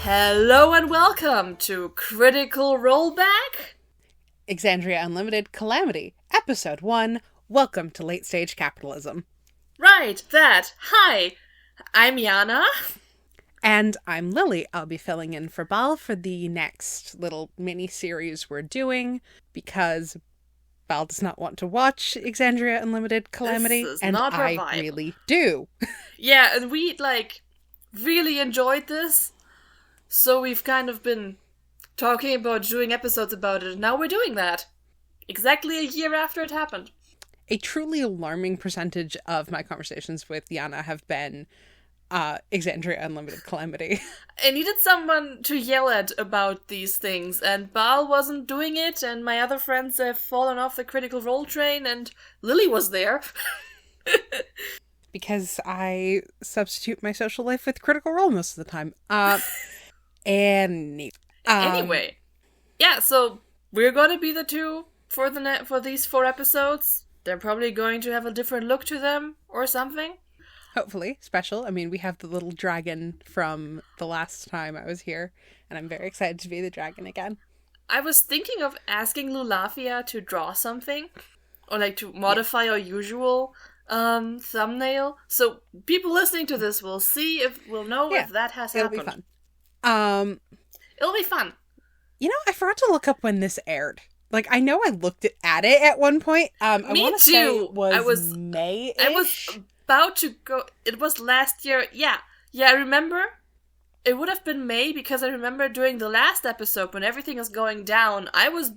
Hello and welcome to Critical Rollback, Exandria Unlimited Calamity, Episode 1, Welcome to Late Stage Capitalism. Right, that. Hi, I'm Jana. And I'm Lily. I'll be filling in for Bal for the next little mini-series we're doing, because Bal does not want to watch Exandria Unlimited Calamity, This is and not her I vibe. really do. Yeah, and we, really enjoyed this, so we've kind of been talking about doing episodes about it, and now we're doing that. Exactly a year after it happened. A truly alarming percentage of my conversations with Jana have been Exandria Unlimited Calamity. I needed someone to yell at about these things, and Bal wasn't doing it, and my other friends have fallen off the Critical Role train, and Lily was there. Because I substitute my social life with Critical Role most of the time. Anyway, yeah, so we're gonna be the two for for these 4 episodes. They're probably going to have a different look to them, or something. hopefully special. I mean, we have the little dragon from the last time I was here, and I'm very excited to be the dragon again. I was thinking of asking Lulafia to draw something, or to modify our usual thumbnail, so people listening to this will see will know if that has happened. It'll be fun. It'll be fun. You know, I forgot to look up when this aired. I know I looked at it at one point. Me I want to too. say it was May-ish. I was about to go. It was last year. Yeah, I remember. It would have been May, because I remember during the last episode when everything was going down, I was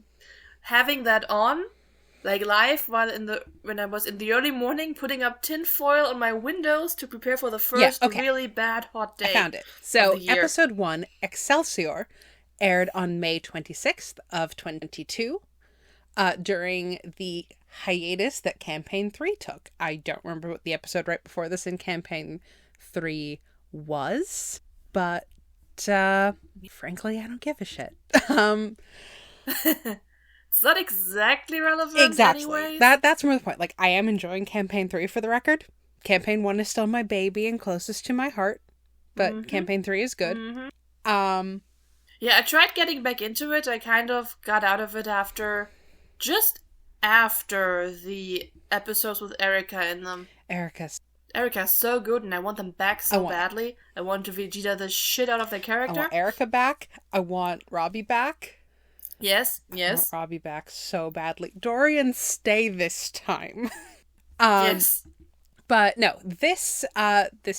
having that on, live, when I was in the early morning putting up tinfoil on my windows to prepare for the first really bad hot day. I found it. So episode 1, Excelsior, aired on May 26th of 2022, during the hiatus that Campaign 3 took. I don't remember what the episode right before this in Campaign 3 was, but frankly, I don't give a shit. It's not exactly relevant. Exactly. Anyways. That's more the point. I am enjoying Campaign 3 for the record. Campaign 1 is still my baby and closest to my heart, but Campaign 3 is good. Mm-hmm. Yeah, I tried getting back into it. I kind of got out of it just after the episodes with Erica in them. Erica's so good, and I want them back so badly. I want to Vegeta the shit out of their character. I want Erica back. I want Robbie back. Yes. I want Robbie back so badly. Dorian, stay this time. Yes. But no, this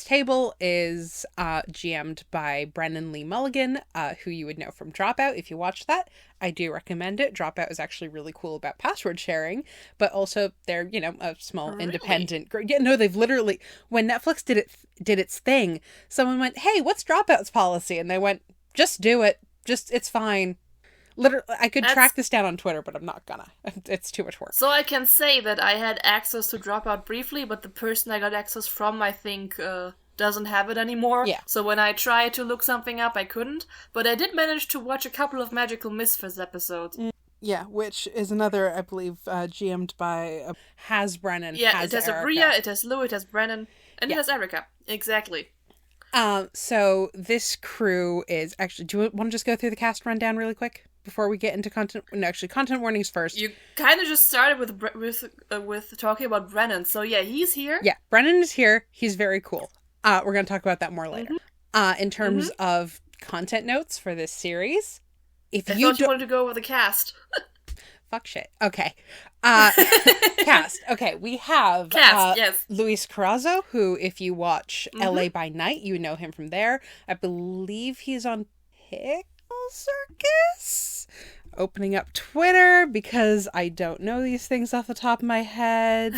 table is GM'd by Brennan Lee Mulligan, who you would know from Dropout if you watched that. I do recommend it. Dropout is actually really cool about password sharing, but also they're, a small independent group. Yeah, no, they've literally, when Netflix did its thing, someone went, "Hey, what's Dropout's policy?" And they went, "Just do it. It's fine." Literally, I could track this down on Twitter, but I'm not gonna. It's too much work. So I can say that I had access to Dropout briefly, but the person I got access from, I think, doesn't have it anymore. Yeah. So when I tried to look something up, I couldn't. But I did manage to watch a couple of Magical Misfits episodes. Yeah, which is another, I believe, GM'd by has Brennan. Yeah, has it has Erica. Rhea, it has Lou, it has Brennan, and it has Erica. Exactly. So this crew is actually. Do you want to just go through the cast rundown really quick before we get into content? No, actually, content warnings first. You kind of just started with talking about Brennan, so yeah, he's here. Yeah, Brennan is here. He's very cool. We're going to talk about that more later. In terms of content notes for this series, I thought you wanted to go over the cast. Fuck shit. Okay. Cast. Okay, we have yes. Luis Carrazzo, who, if you watch LA by Night, you know him from there. I believe he's on Pickle Circus? Opening up Twitter, because I don't know these things off the top of my head.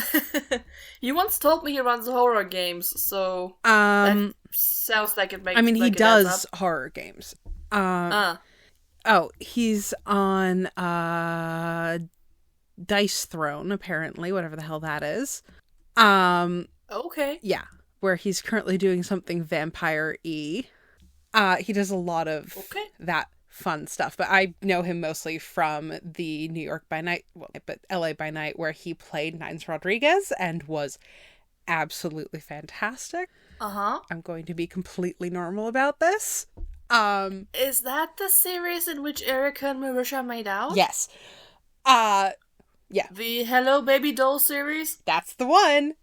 You once told me he runs horror games, so that sounds like it makes sense. He does horror games. Oh, he's on Dice Throne, apparently, whatever the hell that is. Okay. Yeah, where he's currently doing something vampire-y. He does a lot of that fun stuff, but I know him mostly from the New York by Night, but LA by Night, where he played Nines Rodriguez and was absolutely fantastic. Uh-huh. I'm going to be completely normal about this. Is that the series in which Erica and Marisha made out? Yes. Yeah. The Hello Baby Doll series? That's the one.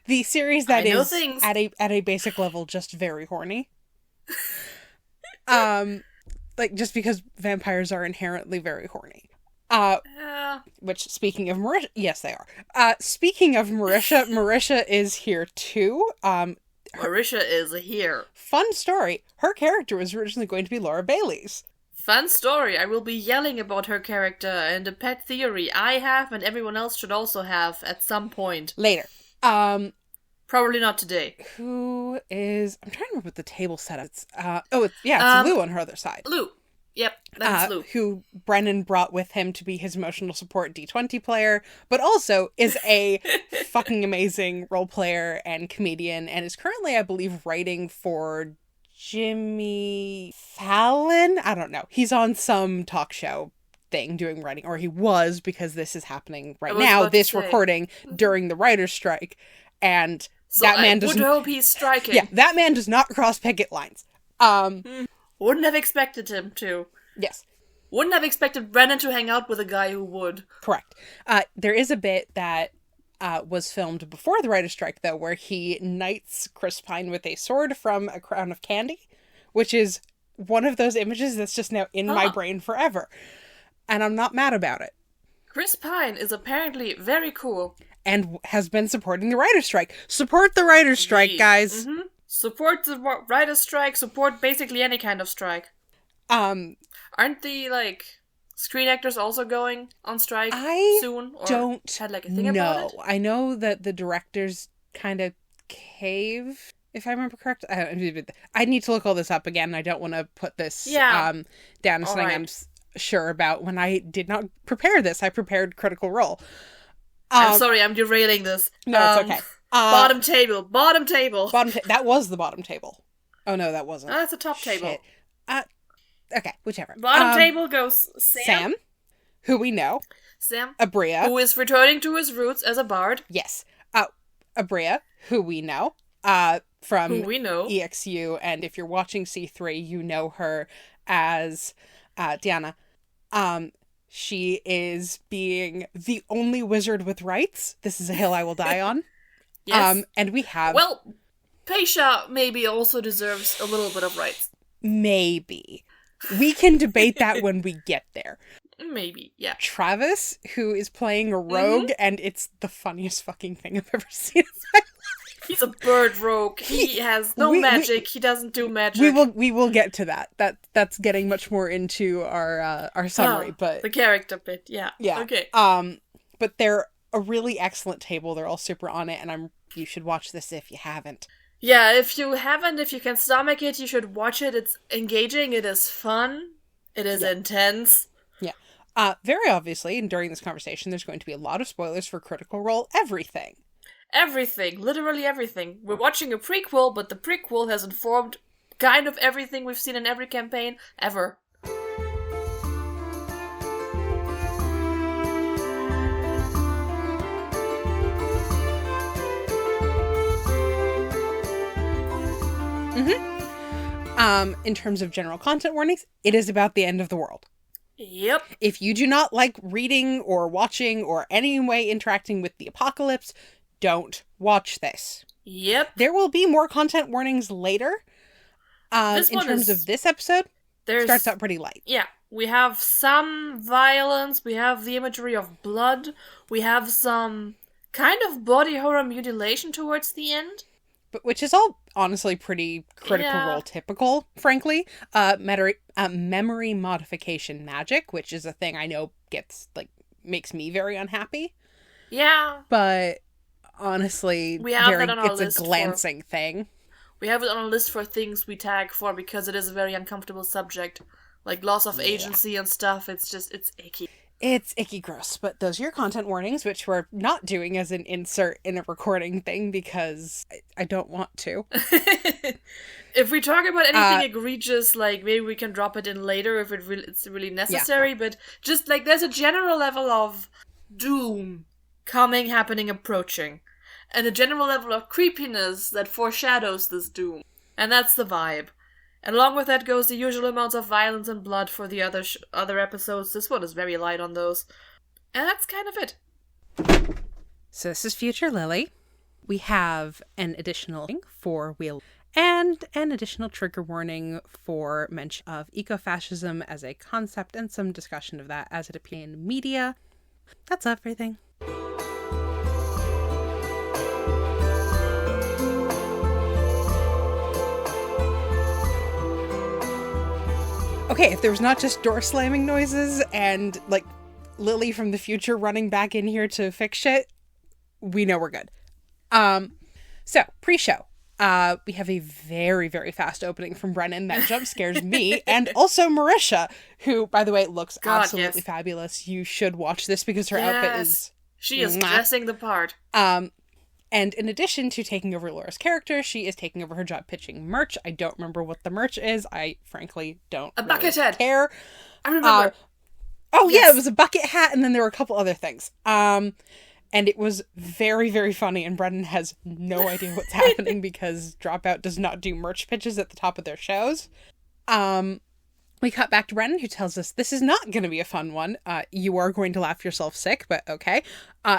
The series that is things. at a basic level just very horny. Like, just because vampires are inherently very horny. Which, speaking of Marisha, yes, they are. Speaking of Marisha, Marisha is here too. Marisha is here. Fun story. Her character was originally going to be Laura Bailey's. Fun story. I will be yelling about her character and a pet theory I have and everyone else should also have at some point. Later. Probably not today. Who is... I'm trying to remember what the table setup is. It's Lou on her other side. Lou. Yep, that's Lou. Who Brennan brought with him to be his emotional support D20 player, but also is a fucking amazing role player and comedian, and is currently, I believe, writing for Jimmy Fallon? I don't know. He's on some talk show thing doing writing, or he was, because this is happening right now, this recording during the writer's strike, and so that man doesn't... I would hope he's striking. Yeah, that man does not cross picket lines. Wouldn't have expected him to. Yes. Wouldn't have expected Brennan to hang out with a guy who would. Correct. There is a bit that was filmed before the writer's strike, though, where he knights Chris Pine with a sword from A Crown of Candy, which is one of those images that's just now in my brain forever. And I'm not mad about it. Chris Pine is apparently very cool. And has been supporting the writer's strike. Support the writer's strike, guys! Mm-hmm. Support the writer's strike, support basically any kind of strike. Aren't the, screen actors also going on strike soon? Or don't had, a thing about it? I know that the directors kind of caved, if I remember correct. I need to look all this up again. I don't want to put this down as something I'm sure about when I did not prepare this. I prepared Critical Role. I'm sorry, I'm derailing this. No, it's okay. Bottom table. That was the bottom table. Oh, no, that wasn't. That's the top table. Okay, whichever. Bottom table goes Sam, who we know. Sam. Abria. Who is returning to his roots as a bard. Yes. Abria, who we know. From who we know. EXU, and if you're watching C3, you know her as Jana. She is being the only wizard with rights. This is a hill I will die on. Yes. And we have... Well, Pesha maybe also deserves a little bit of rights. Maybe. We can debate that when we get there. Maybe, yeah. Travis, who is playing a rogue, and it's the funniest fucking thing I've ever seen in my life. He's a bird rogue. He has no magic. He doesn't do magic. We will get to that. That's getting much more into our summary, but the character bit, yeah. Yeah. Okay. But they're a really excellent table. They're all super on it, and you should watch this if you haven't. Yeah, if you haven't, if you can stomach it, you should watch it. It's engaging. It is fun. It is intense. Yeah. Very obviously, and during this conversation, there's going to be a lot of spoilers for Critical Role everything. Everything. Literally everything. We're watching a prequel, but the prequel has informed kind of everything we've seen in every campaign ever. In terms of general content warnings, it is about the end of the world. Yep. If you do not like reading or watching or any way interacting with the apocalypse, don't watch this. Yep. There will be more content warnings later. In terms of this episode, starts out pretty light. Yeah. We have some violence, we have the imagery of blood, we have some kind of body horror mutilation towards the end. But which is all honestly pretty Critical Role typical, frankly. Memory modification magic, which is a thing I know makes me very unhappy. Yeah. But honestly, it's a glancing thing. We have it on a list for things we tag for because it is a very uncomfortable subject. Like loss of agency and stuff. It's icky. It's icky gross, but those are your content warnings, which we're not doing as an insert in a recording thing because I don't want to. If we talk about anything egregious, maybe we can drop it in later if it's really necessary, yeah. But just there's a general level of doom coming, happening, approaching, and a general level of creepiness that foreshadows this doom. And that's the vibe. And along with that goes the usual amounts of violence and blood for the other episodes. This one is very light on those. And that's kind of it. So this is Future Lily. We have an additional thing for Wheel and an additional trigger warning for mention of ecofascism as a concept and some discussion of that as it appears in media. That's everything. Okay, if there was not just door slamming noises and, like, Lily from the future running back in here to fix shit, we know we're good. So, pre-show. We have a very, very fast opening from Brennan that jump scares me and also Marisha, who, by the way, looks absolutely fabulous. You should watch this because her outfit is... She is dressing the part. And in addition to taking over Laura's character, she is taking over her job pitching merch. I don't remember what the merch is. I frankly don't A bucket hat. care. I remember. Yeah, it was a bucket hat, and then there were a couple other things. And it was very, very funny, and Brendan has no idea what's happening because Dropout does not do merch pitches at the top of their shows. We cut back to Brendan, who tells us this is not going to be a fun one. You are going to laugh yourself sick, but okay.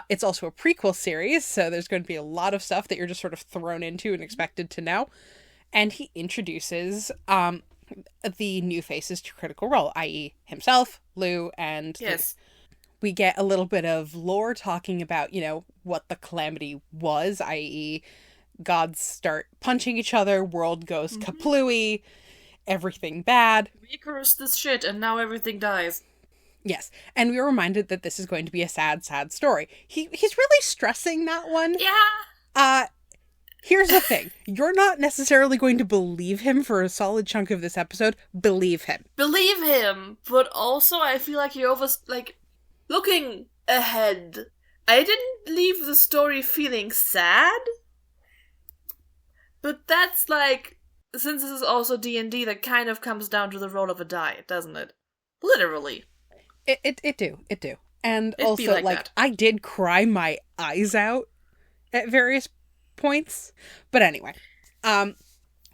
It's also a prequel series, so there's going to be a lot of stuff that you're just sort of thrown into and expected to know. And he introduces the new faces to Critical Role, i.e. himself, Lou, and... Yes. We get a little bit of lore talking about, what the Calamity was, i.e. gods start punching each other, world goes kaplooey, everything bad. We cursed this shit and now everything dies. Yes, and we were reminded that this is going to be a sad, sad story. He's really stressing that one. Yeah. Here's the thing. You're not necessarily going to believe him for a solid chunk of this episode. Believe him. Believe him, but also I feel like he looking ahead, I didn't leave the story feeling sad, but that's since this is also D&D, that kind of comes down to the roll of a die, doesn't it? Literally. It do. And It'd also, that. I did cry my eyes out at various points. But anyway,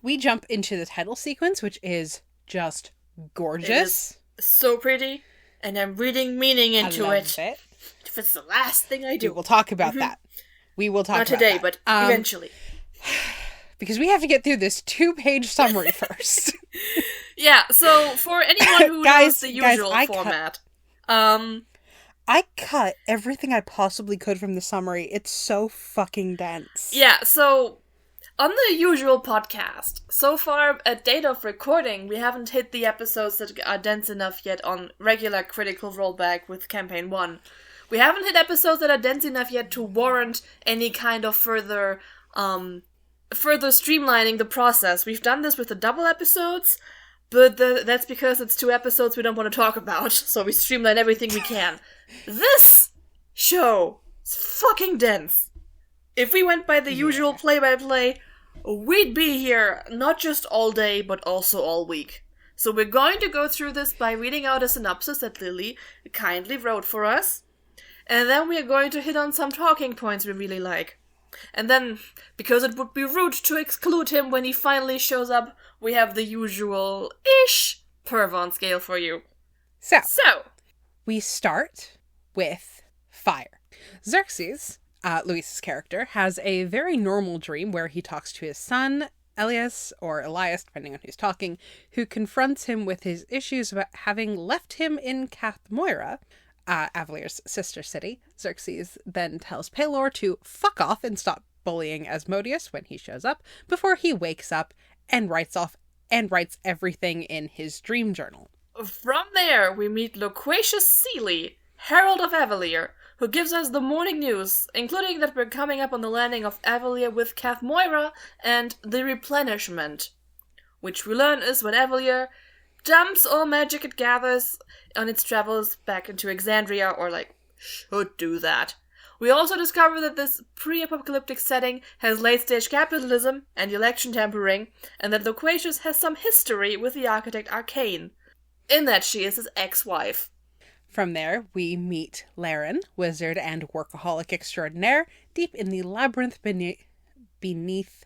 we jump into the title sequence, which is just gorgeous. It is so pretty. And I'm reading meaning into I love it. If it's the last thing I do. We'll talk about that. We will talk about that. Not today, but eventually. Because we have to get through this 2-page summary first. Yeah, so for anyone who knows the usual format. I cut everything I possibly could from the summary. It's so fucking dense. Yeah, so... On the usual podcast, so far at date of recording, we haven't hit the episodes that are dense enough yet on regular Critical Rollback with Campaign 1. We haven't hit episodes that are dense enough yet to warrant any kind of further streamlining the process. We've done this with the double episodes, but that's because it's 2 episodes we don't want to talk about, so we streamline everything we can. This show is fucking dense. If we went by the usual play-by-play, we'd be here not just all day, but also all week. So we're going to go through this by reading out a synopsis that Lily kindly wrote for us, and then we're going to hit on some talking points we really like. And then, because it would be rude to exclude him when he finally shows up, we have the usual-ish Purvan Scale for you. So, we start with fire. Xerxes... Luis's character, has a very normal dream where he talks to his son, Elias, or Elias, depending on who's talking, who confronts him with his issues about having left him in Cath Moira, Avalier's sister city. Xerxes then tells Pelor to fuck off and stop bullying Asmodeus when he shows up, before he wakes up and writes everything in his dream journal. From there, we meet Loquacious Sealy, Herald of Avalier, who gives us the morning news, including that we're coming up on the landing of Avalier with Cath Moira and the replenishment, which we learn is when Avalier dumps all magic it gathers on its travels back into Exandria, or should do that. We also discover that this pre-apocalyptic setting has late-stage capitalism and election tampering, and that Loquacious has some history with the architect Arcane, in that she is his ex-wife. From there, we meet Laren, wizard and workaholic extraordinaire, deep in the labyrinth beneath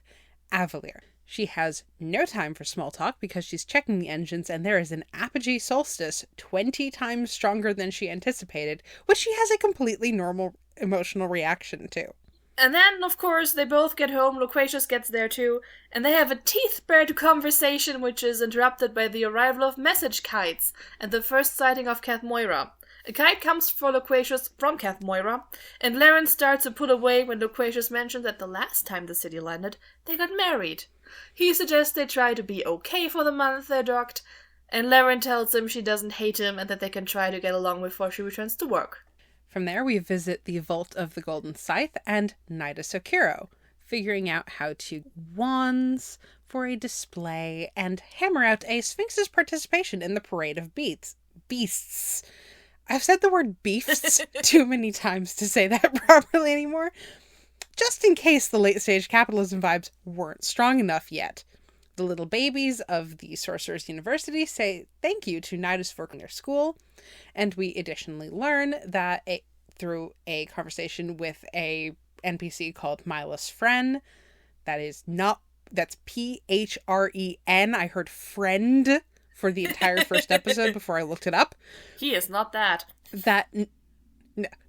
Avalier. She has no time for small talk because she's checking the engines and there is an apogee solstice 20 times stronger than she anticipated, which she has a completely normal emotional reaction to. And then, of course, they both get home, Loquacious gets there too, and they have a teeth-bared conversation which is interrupted by the arrival of message kites and the first sighting of Kath Moira. A kite comes for Loquacious from Kath Moira, and Laren starts to pull away when Loquacious mentions that the last time the city landed, they got married. He suggests they try to be okay for the month they docked, and Laren tells him she doesn't hate him and that they can try to get along before she returns to work. From there, we visit the Vault of the Golden Scythe and Nidus Okiro, figuring out how to wands for a display and hammer out a Sphinx's participation in the Parade of Beasts. I've said the word beasts too many times to say that properly anymore. Just in case the late-stage capitalism vibes weren't strong enough yet. The little babies of the Sorcerer's University say thank you to Nidus for their school, and we additionally learn that through a conversation with a NPC called Milas Fren, that's P-H-R-E-N. I heard friend for the entire first episode before I looked it up. He is not that. That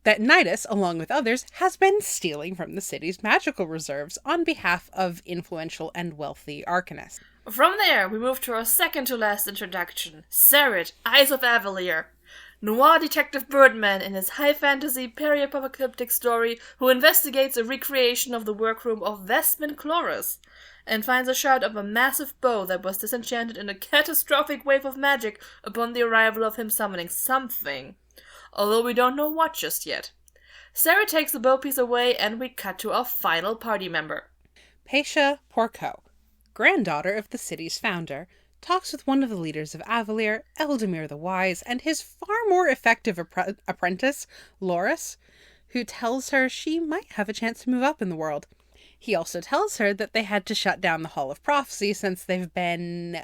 Nidus, along with others, has been stealing from the city's magical reserves on behalf of influential and wealthy arcanists. From there, we move to our second-to-last introduction, Sarit, Eyes of Avalier. Noir detective Birdman in his high-fantasy peri-apocalyptic story who investigates a recreation of the workroom of Vespin Chloris and finds a shard of a massive bow that was disenchanted in a catastrophic wave of magic upon the arrival of him summoning something, although we don't know what just yet. Sarah takes the bow piece away and we cut to our final party member. Paisha Porco, granddaughter of the city's founder, talks with one of the leaders of Avalier, Eldemir the Wise, and his far more effective apprentice, Loris, who tells her she might have a chance to move up in the world. He also tells her that they had to shut down the Hall of Prophecy since they've been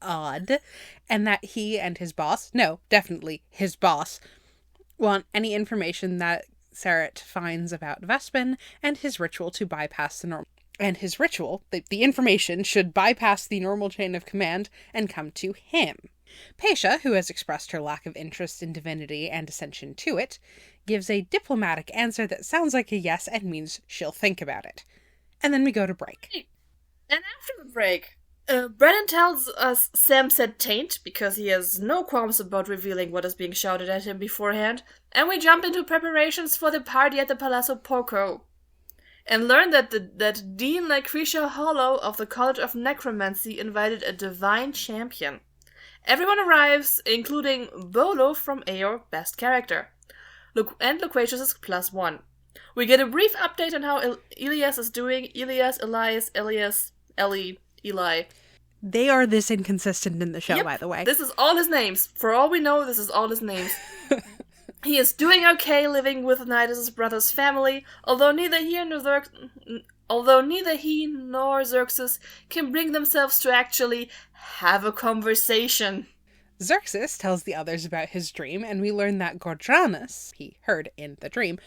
odd, and that he and his boss, no, definitely his boss, want any information that Sarit finds about Vespin and his ritual to bypass the normal. And his ritual, the information, should bypass the normal chain of command and come to him. Paisha, who has expressed her lack of interest in divinity and ascension to it, gives a diplomatic answer that sounds like a yes and means she'll think about it. And then we go to break. And after the break, Brennan tells us Sam said taint because he has no qualms about revealing what is being shouted at him beforehand, and we jump into preparations for the party at the Palazzo Porco. And learn that Dean Lucretia Hollow of the College of Necromancy invited a divine champion. Everyone arrives, including Bolo from Aor, best character. And Loquacious is +1. We get a brief update on how Elias is doing. Elias, Elias, Ellie, Eli. They are this inconsistent in the show, by the way. This is all his names. For all we know, this is all his names. He is doing okay living with Nidus' brother's family, although neither he nor Xerxes can bring themselves to actually have a conversation. Xerxes tells the others about his dream, and we learn that Gordranas, he heard in the dream,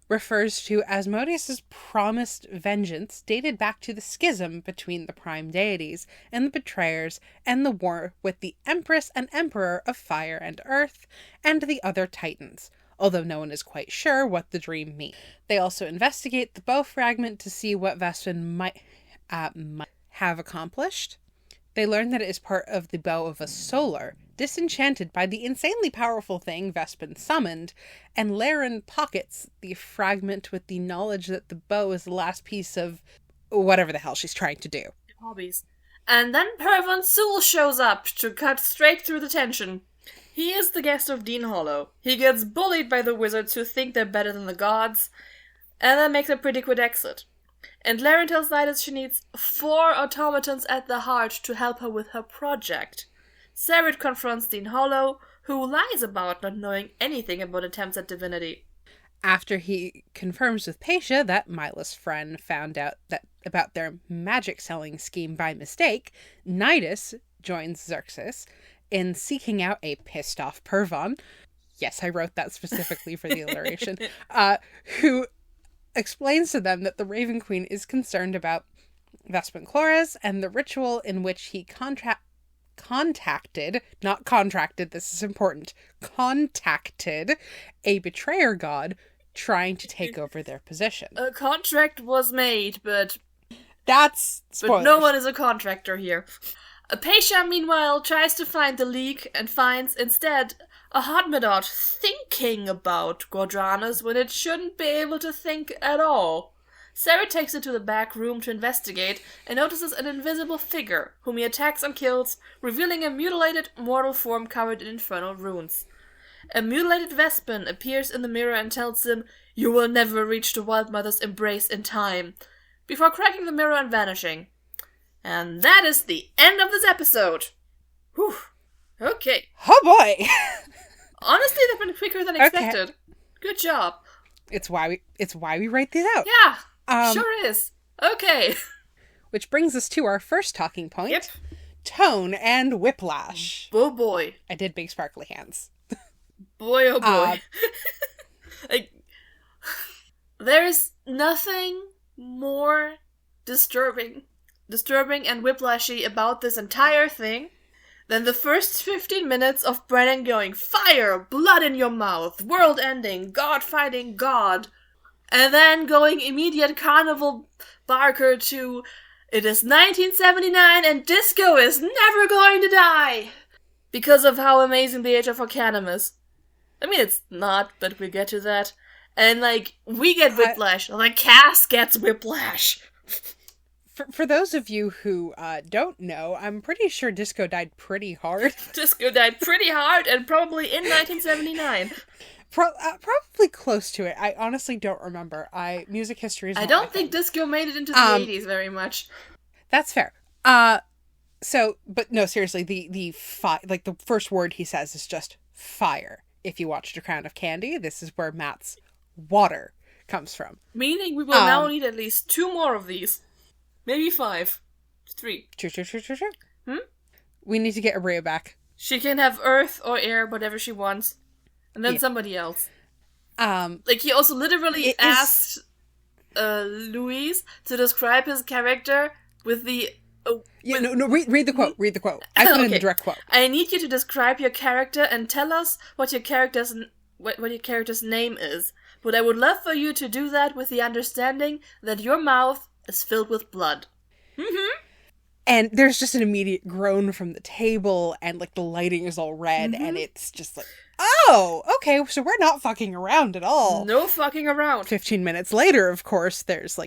refers to Asmodeus' promised vengeance dated back to the schism between the prime deities and the betrayers and the war with the Empress and Emperor of Fire and Earth and the other Titans, although no one is quite sure what the dream means. They also investigate the bow fragment to see what Vespin might have accomplished. They learn that it is part of the bow of a solar, disenchanted by the insanely powerful thing Vespin summoned, and Laren pockets the fragment with the knowledge that the bow is the last piece of whatever the hell she's trying to do. Hobbies. And then Purvan Scale shows up to cut straight through the tension. He is the guest of Dean Hollow. He gets bullied by the wizards who think they're better than the gods, and that makes a pretty quick exit. And Laren tells Nidus she needs 4 automatons at the heart to help her with her project. Sarit confronts Dean Hollow, who lies about not knowing anything about attempts at divinity. After he confirms with Paisha that Milas' friend found out about their magic selling scheme by mistake, Nidus joins Xerxes in seeking out a pissed off Purvan. Yes, I wrote that specifically for the alliteration. Who explains to them that the Raven Queen is concerned about Vespin Chlores, and the ritual in which he contacted, not contracted, this is important, contacted a betrayer god trying to take over their position. A contract was made, but That's spoilers. But no one is a contractor here. Apatia, meanwhile, tries to find the leak and finds instead a Hodmedot thinking about Gordranas when it shouldn't be able to think at all. Sarah takes it to the back room to investigate and notices an invisible figure, whom he attacks and kills, revealing a mutilated mortal form covered in infernal runes. A mutilated Vespin appears in the mirror and tells him, "You will never reach the Wild Mother's embrace in time," before cracking the mirror and vanishing. And that is the end of this episode. Whew. Okay. Oh boy! Honestly, they've been quicker than expected. Good job. It's why we write these out. Yeah. Sure is. Okay. Which brings us to our first talking point. Yep. Tone and Whiplash. Oh boy. I did big sparkly hands. Boy, oh boy. There is nothing more disturbing and whiplashy about this entire thing than the first 15 minutes of Brennan going, "Fire! Blood in your mouth! World ending! God fighting God!" And then going immediate carnival barker to, "It is 1979 and disco is never going to die!" Because of how amazing the Age of Arcanum is. I mean, it's not, but we'll get to that. And, we get whiplash. The cast gets whiplash. For those of you who don't know, I'm pretty sure disco died pretty hard. Disco died pretty hard, and probably in 1979. Probably close to it. I honestly don't remember. Music history is not I don't my think thing. disco made it into the 80s very much. That's fair. But no, seriously, the first word he says is just fire. If you watched A Crown of Candy, this is where Matt's water comes from. Meaning we will now need at least 2 more of these. Maybe 5. 3. True. We need to get Abrea back. She can have earth or air, whatever she wants. And then somebody else. He also literally asked Louise to describe his character with the... read the quote. Read the quote. I put in the direct quote. "I need you to describe your character and tell us what your character's name is. But I would love for you to do that with the understanding that your mouth is filled with blood." Mm-hmm. And there's just an immediate groan from the table, and the lighting is all red, and it's just oh, okay, so we're not fucking around at all. No fucking around. 15 minutes later, of course, there's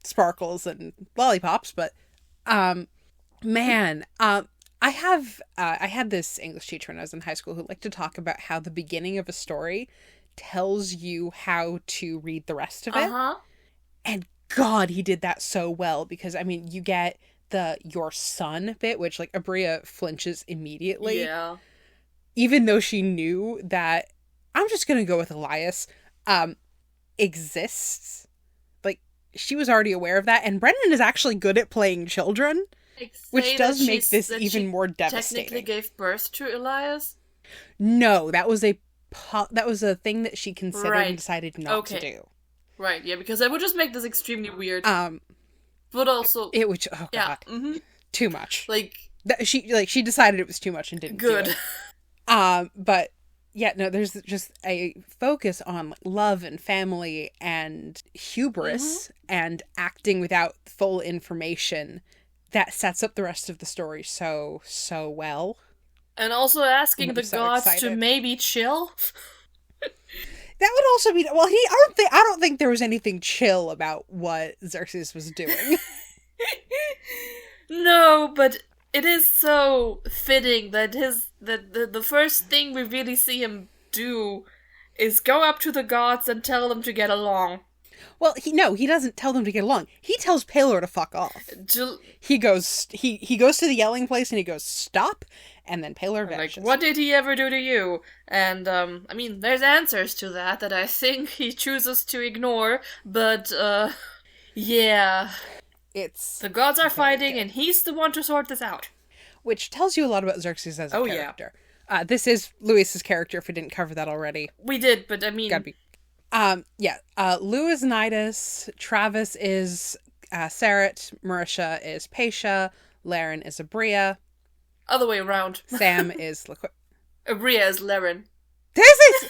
sparkles and lollipops, but man, I had this English teacher when I was in high school who liked to talk about how the beginning of a story tells you how to read the rest of it. Uh-huh. And God, he did that so well, because you get the "your son" bit, which Abrea flinches immediately. Yeah. Even though she knew that, I'm just gonna go with Elias, exists. She was already aware of that, and Brennan is actually good at playing children, which does make this even more devastating. Technically gave birth to Elias? No, that was a thing that she considered and decided not to do. Right, yeah, because that would just make this extremely weird. But also... It would... Oh, God. Yeah, mm-hmm. Too much. She decided it was too much and didn't do it. But... Yeah, no, there's just a focus on love and family and hubris and acting without full information that sets up the rest of the story so well. And also asking the gods excited to maybe chill. That would also be... Well, I don't think there was anything chill about what Xerxes was doing. No, but it is so fitting that the first thing we really see him do is go up to the gods and tell them to get along. Well, he doesn't tell them to get along. He tells Pelor to fuck off. He goes to the yelling place and he goes, "Stop," and then Pelor vanishes. What did he ever do to you? And, there's answers to that I think he chooses to ignore, but, yeah. The gods are fighting, and he's the one to sort this out. Which tells you a lot about Xerxes as a character. Yeah. This is Louis's character, if we didn't cover that already. We did, but Gotta be. Lou is Nidus. Travis is Sarat, Marisha is Paisha, Laren is Abria. Other way around. Sam is Abria is Laren. This is...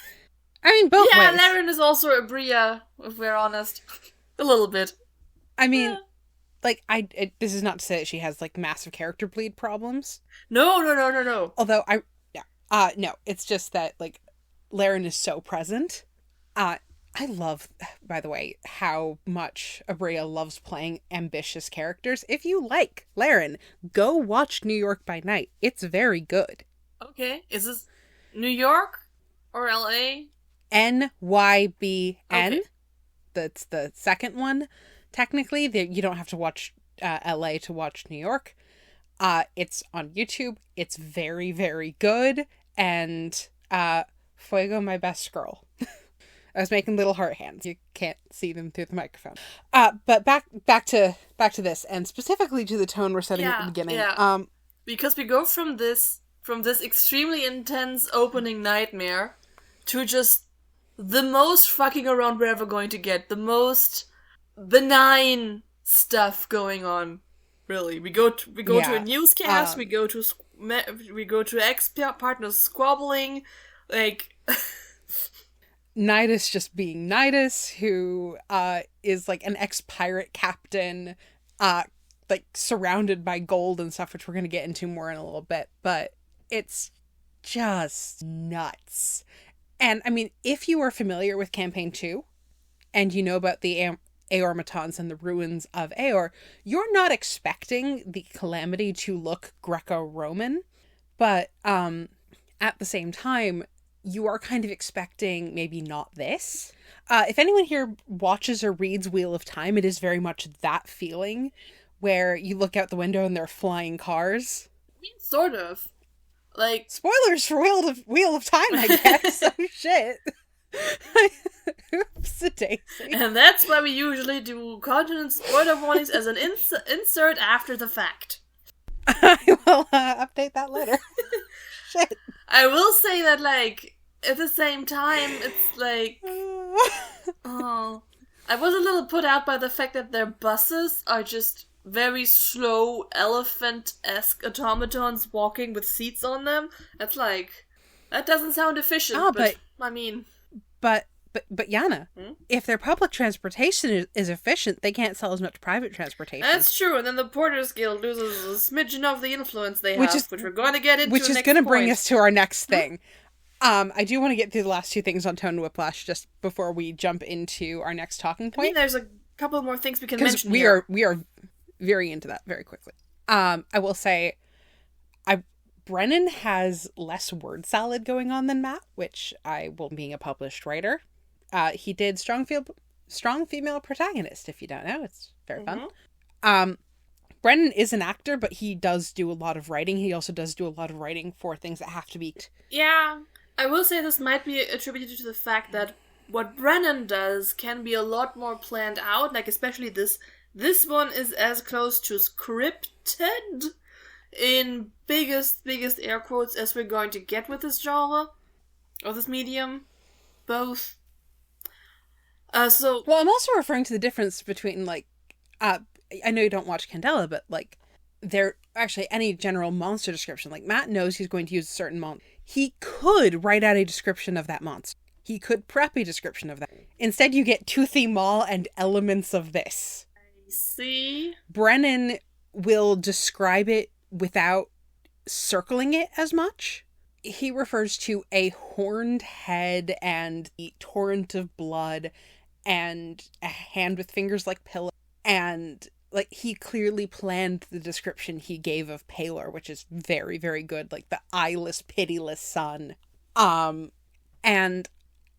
I mean, both ways. Yeah, Laren is also Abria, if we're honest. A little bit. I mean, like, this is not to say that she has, like, massive character bleed problems. No. Although, no, it's just that, like, Laren is so present. I love, by the way, how much Abria loves playing ambitious characters. If you like Laren, go watch New York by Night. It's very good. Okay. Is this New York or LA? NYBN. Okay. That's the second one. Technically, you don't have to watch LA to watch New York. It's on YouTube. It's very, very good. And Fuego, my best girl. I was making little heart hands. You can't see them through the microphone. But back to this, and specifically to the tone we're setting at the beginning. Yeah. Because we go from this extremely intense opening nightmare to just the most fucking around we're ever going to get, the most benign stuff going on. Really, we go to a newscast. We go to ex-partners squabbling, like. Nidus just being Nidus, who is like an ex-pirate captain, like surrounded by gold and stuff, which we're going to get into more in a little bit, but it's just nuts. And I mean, if you are familiar with Campaign 2, and you know about the Aormatons and the ruins of Aor, you're not expecting the Calamity to look Greco-Roman, but at the same time, you are kind of expecting maybe not this. If anyone here watches or reads Wheel of Time, it is very much that feeling where you look out the window and there are flying cars. I mean, sort of. Like... Spoilers for Wheel of Time, I guess. Oh, shit. Oops-a-daisy. And that's why we usually do content spoiler warnings as an insert after the fact. I will update that later. Shit. I will say that, like, at the same time, it's like... Oh. I was a little put out by the fact that their buses are just very slow, elephant-esque automatons walking with seats on them. That's like... That doesn't sound efficient, but I mean... But Jana, if their public transportation is efficient, they can't sell as much private transportation. That's true, and then the Porters Guild loses a smidgen of the influence they have, which we're going to get into. Which is going to bring us to our next thing. I do want to get through the last two things on Tone and Whiplash just before we jump into our next talking point. I mean, there's a couple more things we can mention we are very into that very quickly. I will say, Brennan has less word salad going on than Matt, which being a published writer. He did Strong Female Protagonist, if you don't know. It's very fun. Brennan is an actor, but he does do a lot of writing. He also does do a lot of writing for things that have to be... Yeah, I will say this might be attributed to the fact that what Brennan does can be a lot more planned out, like especially this one is as close to scripted in biggest air quotes as we're going to get with this genre or this medium. Both. Well, I'm also referring to the difference between, like, I know you don't watch Candela, but, like, there actually any general monster description, like, Matt knows he's going to use a certain monster. He could write out a description of that monster. He could prep a description of that. Instead, you get Toothy Maul and elements of this. I see. Brennan will describe it without circling it as much. He refers to a horned head and the torrent of blood and a hand with fingers like pillows. And, like, he clearly planned the description he gave of Palor, which is very, very good. Like, the eyeless, pitiless sun. And,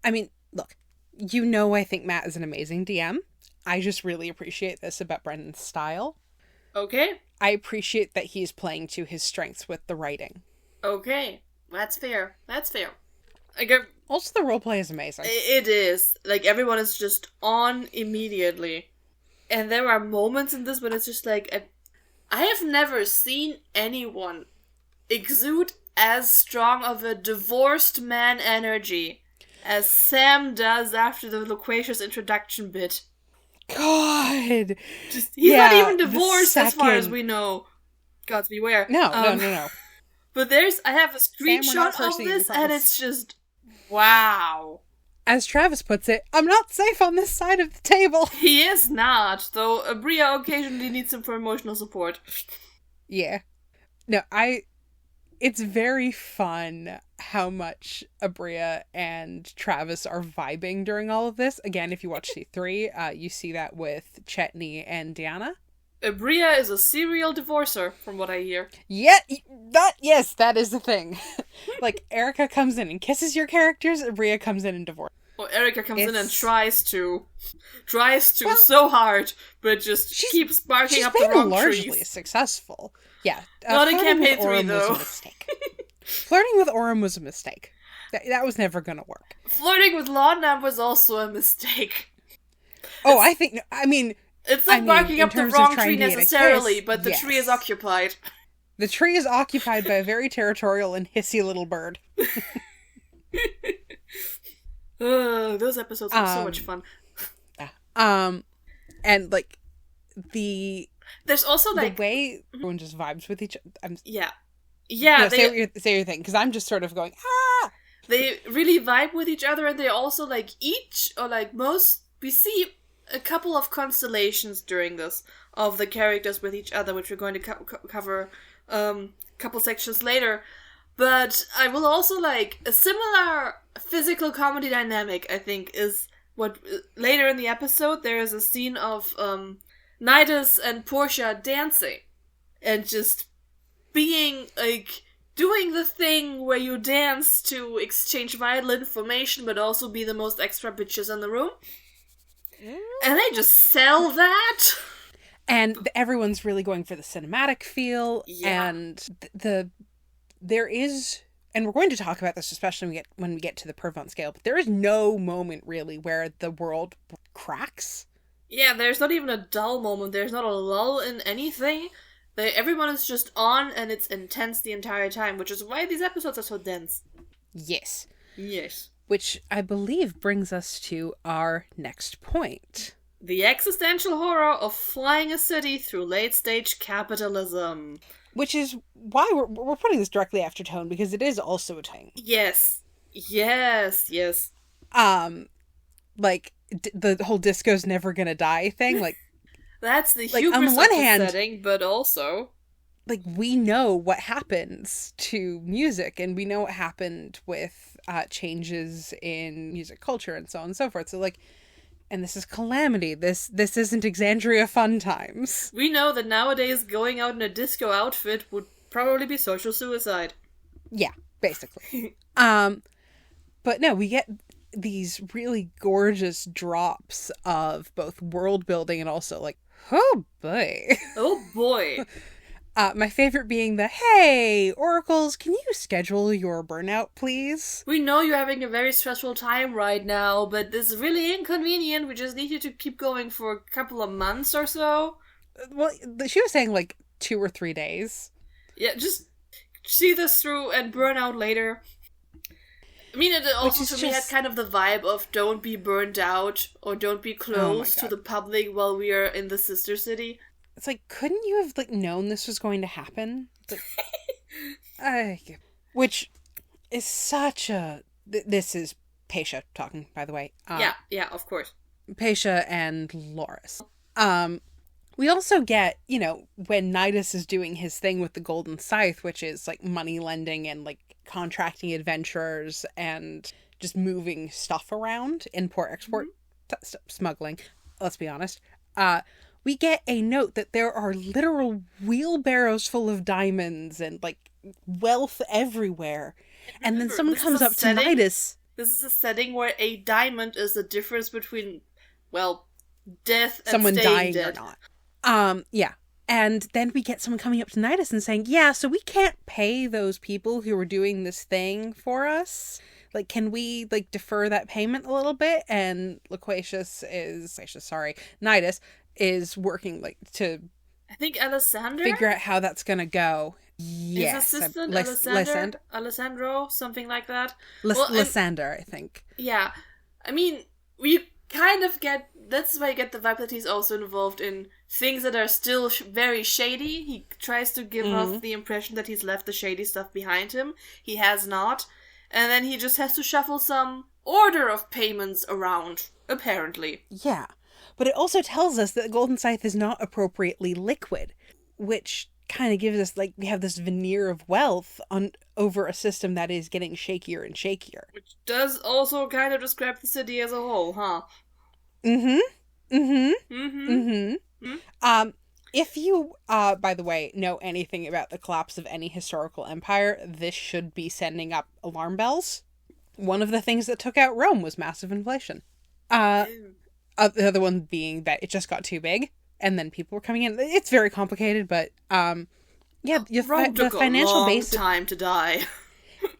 I mean, look, I think Matt is an amazing DM. I just really appreciate this about Brennan's style. Okay. I appreciate that he's playing to his strengths with the writing. Okay. That's fair. Also, the roleplay is amazing. It is. Like, everyone is just on immediately. And there are moments in this when it's just like... I have never seen anyone exude as strong of a divorced man energy as Sam does after the loquacious introduction bit. God. He's not even divorced as far as we know. Gods beware. No. But I have a screenshot of this, and it's just, wow. As Travis puts it, I'm not safe on this side of the table. He is not, though Bria occasionally needs him for emotional support. Yeah. No, it's very fun how much Abria and Travis are vibing during all of this. Again, if you watch C3, you see that with Chetney and Jana. Bria is a serial divorcer, from what I hear. Yeah, yes, that is the thing. Like, Erica comes in and kisses your characters, Bria comes in and divorces. Well, Erica comes in and tries to so hard, but just keeps barking up the wrong trees. She's largely successful. Yeah. Not in campaign 3, though. Was a mistake. Flirting with Orem was a mistake. That was never gonna work. Flirting with Laudnam was also a mistake. It's not barking up the wrong tree necessarily, but the tree is occupied. The tree is occupied by a very territorial and hissy little bird. Those episodes were so much fun. And like there's also like the way everyone just vibes with each other. Yeah. Say your thing, because I'm just sort of going They really vibe with each other, and they also like we see a couple of constellations during this of the characters with each other, which we're going to cover a couple sections later. But I will also like a similar physical comedy dynamic, I think, is what later in the episode there is a scene of Nidus and Portia dancing and just being like doing the thing where you dance to exchange vital information but also be the most extra bitches in the room. And they just sell that. And everyone's really going for the cinematic feel. Yeah. And there is, and we're going to talk about this especially when we get to the Purvan Scale, but there is no moment really where the world cracks. Yeah, there's not even a dull moment. There's not a lull in anything. Everyone is just on, and it's intense the entire time, which is why these episodes are so dense. Yes. Which I believe brings us to our next point. The existential horror of flying a city through late-stage capitalism. Which is why we're putting this directly after Tone, because it is also a thing. Yes. Like, the whole disco's never gonna die thing, like... That's the hubris on the one hand, setting, but also... Like, we know what happens to music, and we know what happened with changes in music culture and so on and so forth. So, like, and this is Calamity. This isn't Exandria fun times. We know that nowadays going out in a disco outfit would probably be social suicide. Yeah, basically. But no, we get these really gorgeous drops of both world building and also, like, oh boy. Oh boy. My favorite being hey, Oracles, can you schedule your burnout, please? We know you're having a very stressful time right now, but this is really inconvenient. We just need you to keep going for a couple of months or so. Well, she was saying, like, 2 or 3 days. Yeah, just see this through and burn out later. I mean, it also to me had kind of the vibe of don't be burned out or don't be close to the public while we are in the sister city. It's like, couldn't you have, like, known this was going to happen? Like, which is such a... This is Paisha talking, by the way. Yeah, of course. Paisha and Loris. We also get, when Nidus is doing his thing with the Golden Scythe, which is, like, money lending and, like, contracting adventurers and just moving stuff around, import-export, smuggling, let's be honest, we get a note that there are literal wheelbarrows full of diamonds and, like, wealth everywhere. And then someone comes up to Nidus. This is a setting where a diamond is the difference between, well, death and someone staying dying dead. Or not. Yeah. And then we get someone coming up to Nidus and saying, yeah, so we can't pay those people who are doing this thing for us. Like, can we, like, defer that payment a little bit? And Nidus is working, like, to... I think Alessandra? Figure out how that's gonna go. Yes. His assistant, Alessandro, something like that. Lysander, I think. Yeah. I mean, we kind of get... That's why I get the vibe that he's also involved in things that are still very shady. He tries to give off the impression that he's left the shady stuff behind him. He has not. And then he just has to shuffle some order of payments around, apparently. Yeah. But it also tells us that the Golden Scythe is not appropriately liquid, which kind of gives us, like, we have this veneer of wealth over a system that is getting shakier and shakier. Which does also kind of describe the city as a whole, huh? If you, by the way, know anything about the collapse of any historical empire, this should be sending up alarm bells. One of the things that took out Rome was massive inflation. The other one being that it just got too big, and then people were coming in. It's very complicated, but Rome took the financial a long base time to die.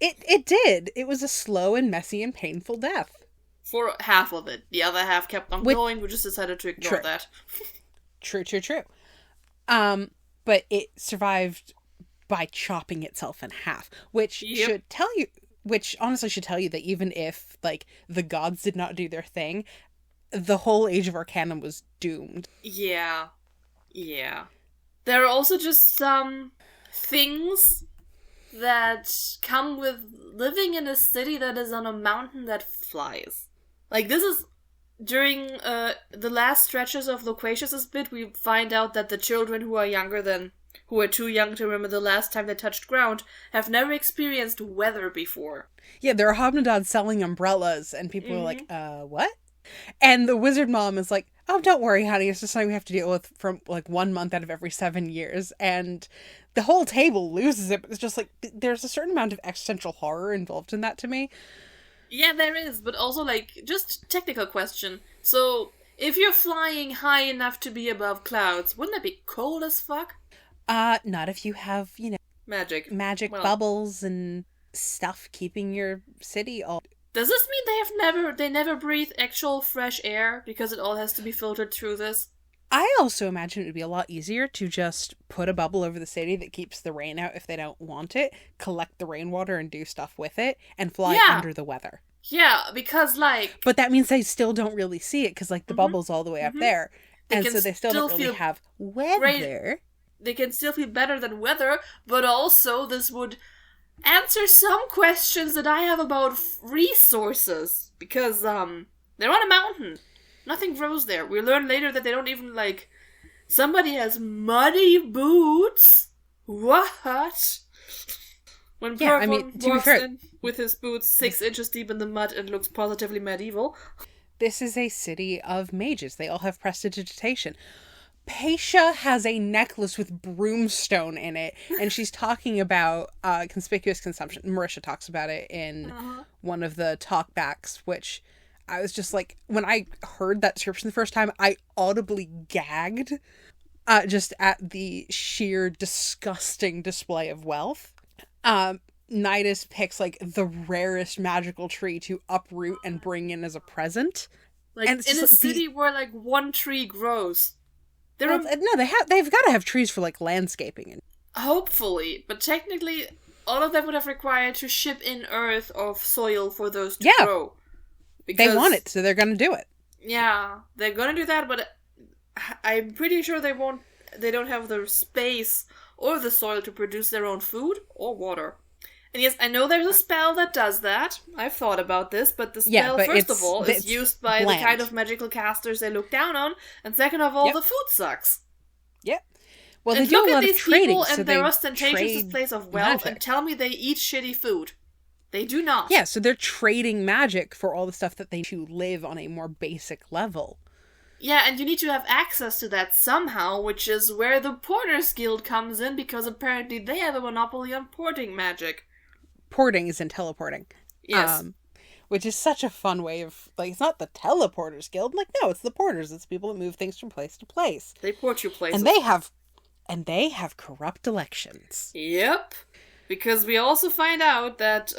It did. It was a slow and messy and painful death. For half of it. The other half kept on going. We just decided to ignore that. True. But it survived by chopping itself in half, which honestly should tell you that even if, like, the gods did not do their thing, the whole Age of Arcanum was doomed. Yeah. There are also just some things that come with living in a city that is on a mountain that flies. Like, this is... During the last stretches of Loquacious' bit, we find out that the children who are too young to remember the last time they touched ground, have never experienced weather before. Yeah, there are Hobnodods selling umbrellas, and people are like, what? And the wizard mom is like, oh, don't worry, honey, it's just something we have to deal with from, like, 1 month out of every 7 years. And the whole table loses it, but it's just like, there's a certain amount of existential horror involved in that to me. Yeah, there is, but also, like, just technical question. So, if you're flying high enough to be above clouds, wouldn't that be cold as fuck? Not if you have, magic bubbles and stuff keeping your city all... Does this mean they never breathe actual fresh air because it all has to be filtered through this? I also imagine it would be a lot easier to just put a bubble over the city that keeps the rain out if they don't want it, collect the rainwater and do stuff with it, and fly under the weather. Yeah, because, like... But that means they still don't really see it, because, like, the bubble's all the way up there. And so they still don't really have weather. They can still feel better than weather, but also this would answer some questions that I have about resources. Because, they're on a mountain. Nothing grows there. We learn later that they don't even, like... Somebody has muddy boots? What? When Purvan walks in with his boots 6 inches deep in the mud and looks positively medieval. This is a city of mages. They all have prestidigitation. Paisha has a necklace with broomstone in it, and she's talking about conspicuous consumption. Marisha talks about it in one of the talkbacks, which I was just like, when I heard that description the first time, I audibly gagged just at the sheer disgusting display of wealth. Nidus picks, like, the rarest magical tree to uproot and bring in as a present. Like, and in a city where, like, one tree grows. They've got to have trees for, like, landscaping. Hopefully, but technically, all of them would have required to ship in earth of soil for those to grow. Because they want it, so they're gonna do it. Yeah, they're gonna do that, but I'm pretty sure they don't have the space or the soil to produce their own food or water. And yes, I know there's a spell that does that. I've thought about this, but the spell, first of all, is used by the kind of magical casters they look down on, and second of all, the food sucks. Yep. Well, and they do look a at lot these of trading, people so and their ostentatious displays of wealth and tell me they eat shitty food. They do not. Yeah, so they're trading magic for all the stuff that they to live on a more basic level. Yeah, and you need to have access to that somehow, which is where the Porters Guild comes in, because apparently they have a monopoly on porting magic. Porting is in teleporting. Yes. Which is such a fun way of, like, it's not the Teleporters Guild. Like, no, it's the porters. It's people that move things from place to place. They port you places. And they have corrupt elections. Yep. Because we also find out that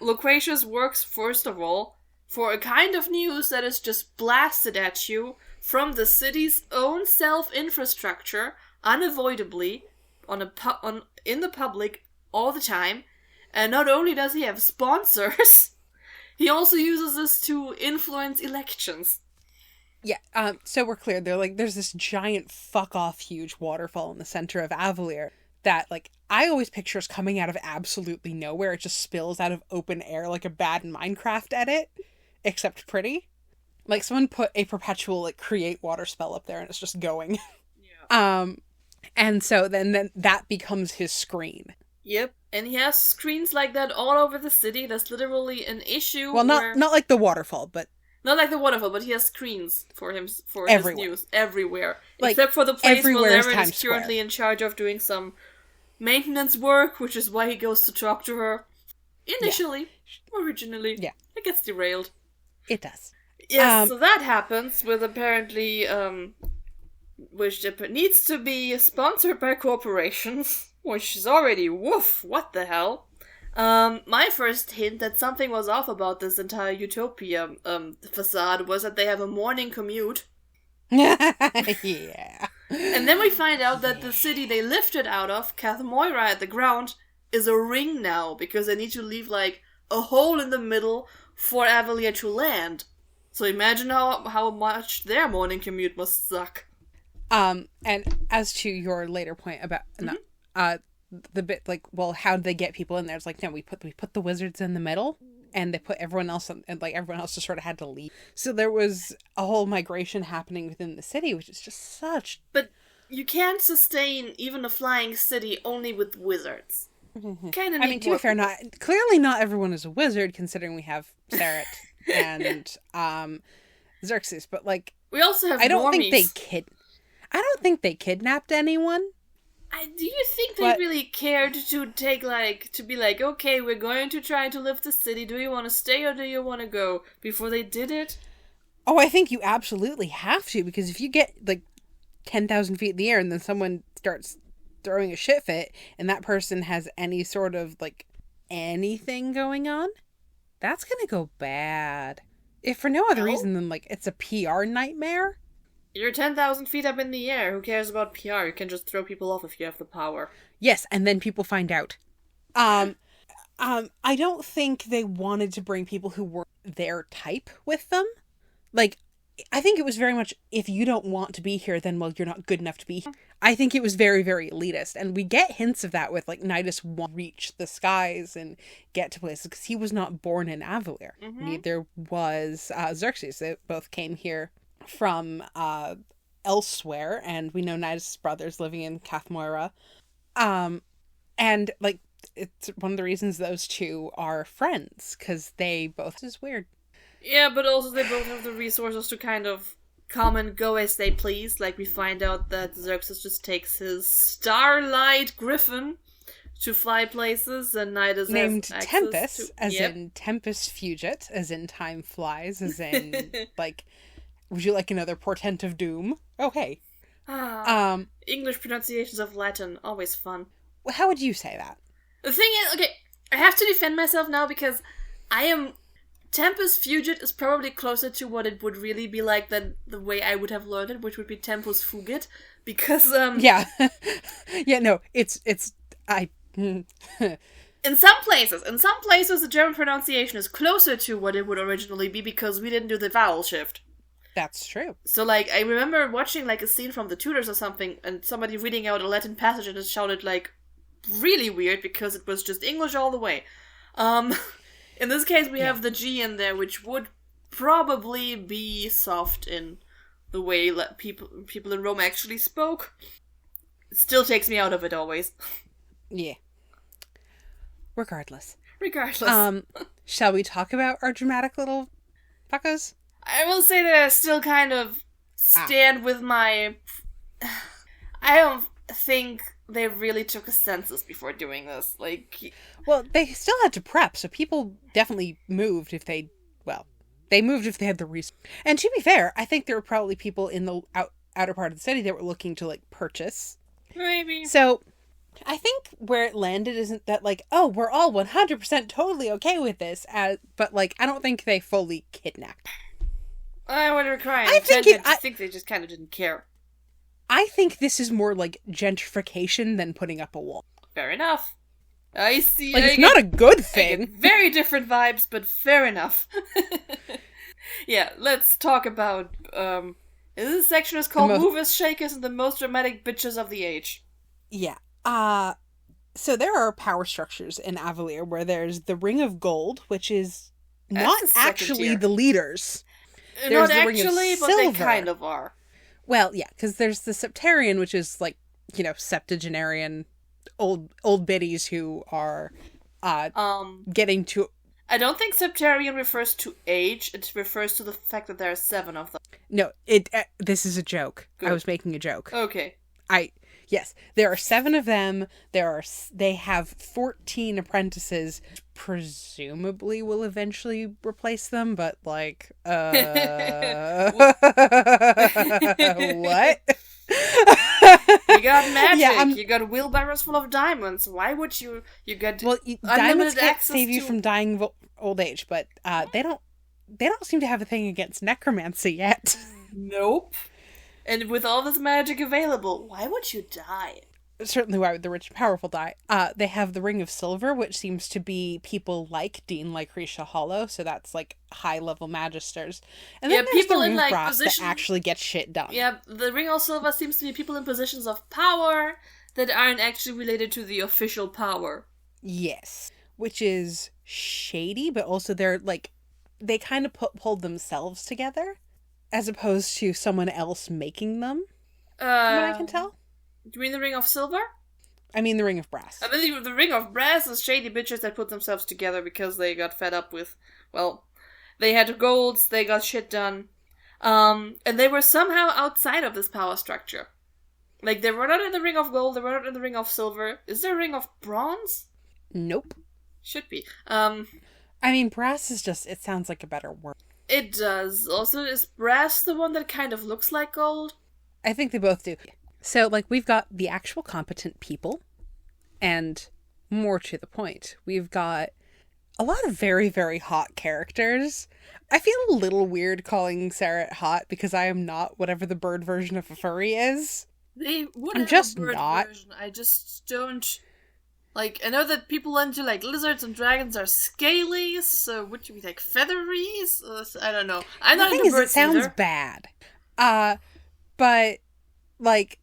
Loquacious works, first of all, for a kind of news that is just blasted at you from the city's own self-infrastructure, unavoidably, in the public, all the time. And not only does he have sponsors, he also uses this to influence elections. Yeah, so we're clear. They're like, there's this giant fuck-off huge waterfall in the center of Avalier that, like, I always picture is coming out of absolutely nowhere. It just spills out of open air like a bad Minecraft edit, except pretty. Like, someone put a perpetual, like, create water spell up there and it's just going. Yeah. And so then that becomes his screen. Yep, and he has screens like that all over the city. That's literally an issue. Well, not like the waterfall, but... Not like the waterfall, but he has screens for everywhere. His news everywhere. Like, except for the place where Larry is Square. currently in charge of doing some maintenance work, which is why he goes to talk to her. Originally. Yeah. It gets derailed. It does. Yes, so that happens with apparently, which needs to be sponsored by corporations, which is already, woof, what the hell? My first hint that something was off about this entire Utopia facade was that they have a morning commute. Yeah. And then we find out that the city they lifted out of, Cathamoira at the ground, is a ring now, because they need to leave, like, a hole in the middle for Avalier to land. So imagine how much their morning commute must suck. And as to your later point about... the bit like, well, how did they get people in there? It's like, no, we put the wizards in the middle, and they put everyone else on, and like everyone else just sort of had to leave. So there was a whole migration happening within the city, which is just such. But you can't sustain even a flying city only with wizards. Kind of. I mean, to be fair, clearly not everyone is a wizard, considering we have Sarah and Xerxes. But like, we also have. I don't normies. think they kidnapped anyone. Do you think they really cared to be like, okay, we're going to try to lift the city, do you want to stay or do you want to go, before they did it? Oh, I think you absolutely have to, because if you get, like, 10,000 feet in the air and then someone starts throwing a shit fit and that person has any sort of, like, anything going on, that's gonna go bad. If for no other reason than, like, it's a PR nightmare. You're 10,000 feet up in the air. Who cares about PR? You can just throw people off if you have the power. Yes, and then people find out. I don't think they wanted to bring people who were their type with them. Like, I think it was very much, if you don't want to be here, then, well, you're not good enough to be here. I think it was very, very elitist. And we get hints of that with, like, Nidus won't reach the skies and get to places, because he was not born in Avalier. Mm-hmm. Neither was Xerxes. They both came here from elsewhere, and we know Nidus' brothers living in Cathamoira. And, like, it's one of the reasons those two are friends, because they both is weird. Yeah, but also they both have the resources to kind of come and go as they please. Like, we find out that Xerxes just takes his Starlight Griffin to fly places, and Nidus named has Tempest, as in Tempest Fugit, as in time flies, as in, like, would you like another portent of doom? Oh, hey. English pronunciations of Latin, always fun. How would you say that? The thing is, okay, I have to defend myself now, because Tempus Fugit is probably closer to what it would really be like than the way I would have learned it, which would be Tempus Fugit, because, Yeah. Yeah, no, it's, In some places, the German pronunciation is closer to what it would originally be, because we didn't do the vowel shift. That's true. So, like, I remember watching, like, a scene from The Tudors or something, and somebody reading out a Latin passage, and it sounded, like, really weird, because it was just English all the way. In this case, we have the G in there, which would probably be soft in the way people in Rome actually spoke. It still takes me out of it, always. Yeah. Regardless. Shall we talk about our dramatic little fuckers? I will say that I still kind of stand with my... I don't think they really took a census before doing this. Like, well, they still had to prep, so people definitely moved if they... Well, they moved if they had the resources. And to be fair, I think there were probably people in the outer part of the city that were looking to, like, purchase. Maybe. So, I think where it landed isn't that, like, oh, we're all 100% totally okay with this, but, like, I don't think they fully kidnapped. I would require I think they just kind of didn't care. I think this is more like gentrification than putting up a wall. Fair enough. I see. Like, it's not a good thing. I get very different vibes, but fair enough. Yeah, let's talk about, this section is called Movers, Shakers, and the Most Dramatic Bitches of the Age. Yeah. So there are power structures in Avalier where there's the Ring of Gold, which is not actually the leaders. There's not actually, but they kind of are. Well, yeah, because there's the Septarian, which is like, septuagenarian old biddies who are getting to... I don't think Septarian refers to age. It refers to the fact that there are 7 of them. No, this is a joke. Good. I was making a joke. Okay. Yes, there are 7 of them. They have 14 apprentices. Presumably will eventually replace them, but like, what? You got magic. Yeah, you got wheelbarrows full of diamonds. Why would you get diamonds can't save you from dying of old age, but they don't seem to have a thing against necromancy yet. Nope. And with all this magic available, why would you die? Certainly why would the rich and powerful die? They have the Ring of Silver, which seems to be people like Dean Lycretia Hollow, so that's like high-level magisters. And then there's people the Ring of Brass that actually get shit done. Yeah, the Ring of Silver seems to be people in positions of power that aren't actually related to the official power. Yes. Which is shady, but also they're like, they kind of pulled themselves together, as opposed to someone else making them, from what I can tell. Do you mean the Ring of Silver? I mean the Ring of Brass. I believe the Ring of Brass is shady bitches that put themselves together because they got fed up with, well, they had golds, they got shit done. And they were somehow outside of this power structure. Like, they were not in the Ring of Gold, they were not in the Ring of Silver. Is there a Ring of Bronze? Nope. Should be. I mean, brass is just, it sounds like a better word. It does. Also, is brass the one that kind of looks like gold? I think they both do. So, like, we've got the actual competent people, and more to the point, we've got a lot of very, very hot characters. I feel a little weird calling Sarah hot because I am not whatever the bird version of a furry is. They would I'm have just a bird not. version. I just don't... Like, I know that people into, like, lizards and dragons are scaly, so would you be, like, feathery? I don't know. I'm not into birds either. It sounds bad. But, like,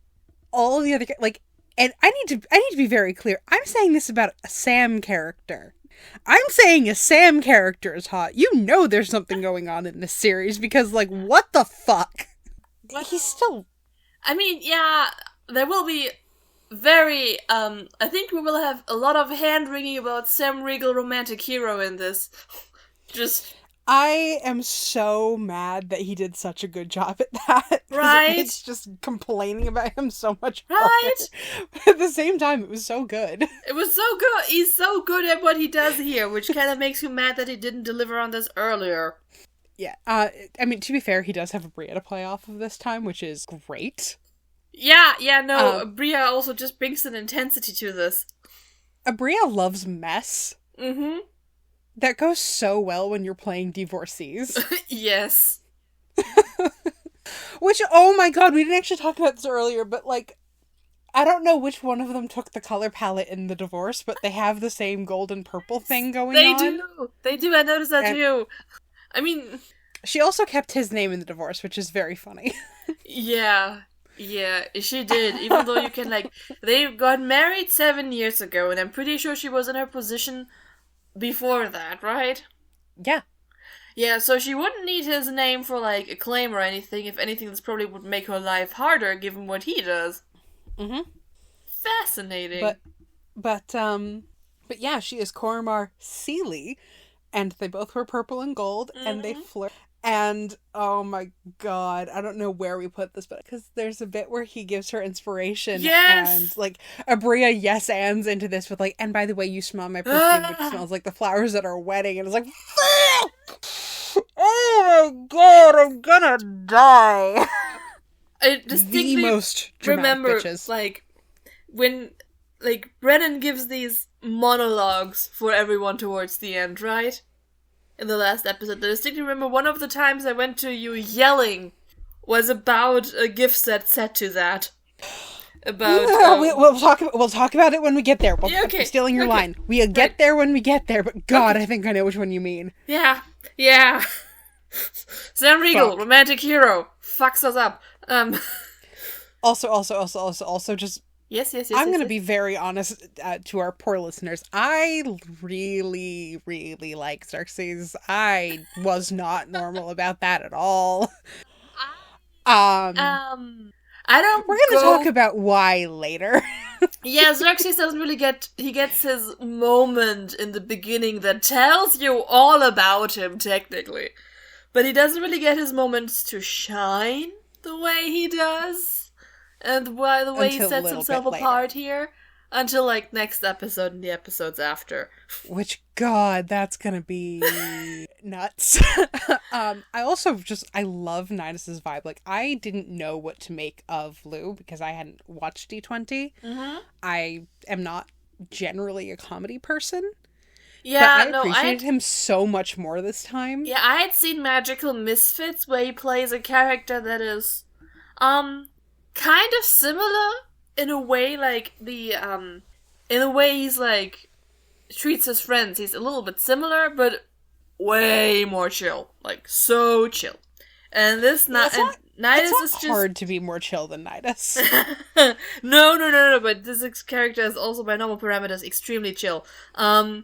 all the other, like, and I need to be very clear. I'm saying this about a Sam character. I'm saying a Sam character is hot. You know there's something going on in this series, because, like, what the fuck? But he's still... I mean, yeah, there will be... Very, I think we will have a lot of hand-wringing about Sam Riegel romantic hero in this. I am so mad that he did such a good job at that. Right? It's just complaining about him so much. Right? But at the same time, it was so good. It was so good. He's so good at what he does here, which kind of makes you mad that he didn't deliver on this earlier. Yeah. I mean, to be fair, he does have a Bria to play off of this time, which is great. Yeah, no, Bria also just brings an intensity to this. Bria loves mess. Mm-hmm. That goes so well when you're playing divorcees. Yes. Which, oh my god, we didn't actually talk about this earlier, but, like, I don't know which one of them took the color palette in the divorce, but they have the same gold and purple thing going on. They do, I noticed that too. I mean... She also kept his name in the divorce, which is very funny. Yeah, she did, even though you can, like, they got married 7 years ago, and I'm pretty sure she was in her position before that, right? Yeah. Yeah, so she wouldn't need his name for, like, a claim or anything. If anything, this probably would make her life harder, given what he does. Mm-hmm. Fascinating. But yeah, she is Cormar Seeley, and they both wear purple and gold, and they flirt. And, oh my god, I don't know where we put this, but because there's a bit where he gives her inspiration. Yes! And, like, Abria yes-ands into this with, like, and by the way, you smell my perfume, which smells like the flowers at our wedding. And it's like, fuck! Oh my god, I'm gonna die. I distinctly the most dramatic bitches. Like, when, like, Brennan gives these monologues for everyone towards the end, right? In the last episode. I distinctly remember one of the times I went to you yelling was about a gift set to that. About we'll talk about it when we get there. I'm stealing your line. We'll get there when we get there, but god, I think I know which one you mean. Yeah. Sam Riegel, romantic hero, fucks us up. Also, just yes. I'm going to be very honest to our poor listeners. I really, really like Xerxes. I was not normal about that at all. I don't. We're going to talk about why later. Yeah, Xerxes doesn't really he gets his moment in the beginning that tells you all about him, technically. But he doesn't really get his moments to shine the way he does. And by the way he sets himself apart here. Until, like, next episode and the episodes after. Which, God, that's gonna be nuts. I love Nidus's vibe. Like, I didn't know what to make of Lou because I hadn't watched D20. Mm-hmm. I am not generally a comedy person. Yeah, but I appreciated him so much more this time. Yeah, I had seen Magical Misfits where he plays a character that is, kind of similar in a way, like, in a way he's, like, treats his friends. He's a little bit similar, but way more chill. Like, so chill. And this, Nidus is just... hard to be more chill than Nidus. No, but this character is also, by normal parameters, extremely chill. And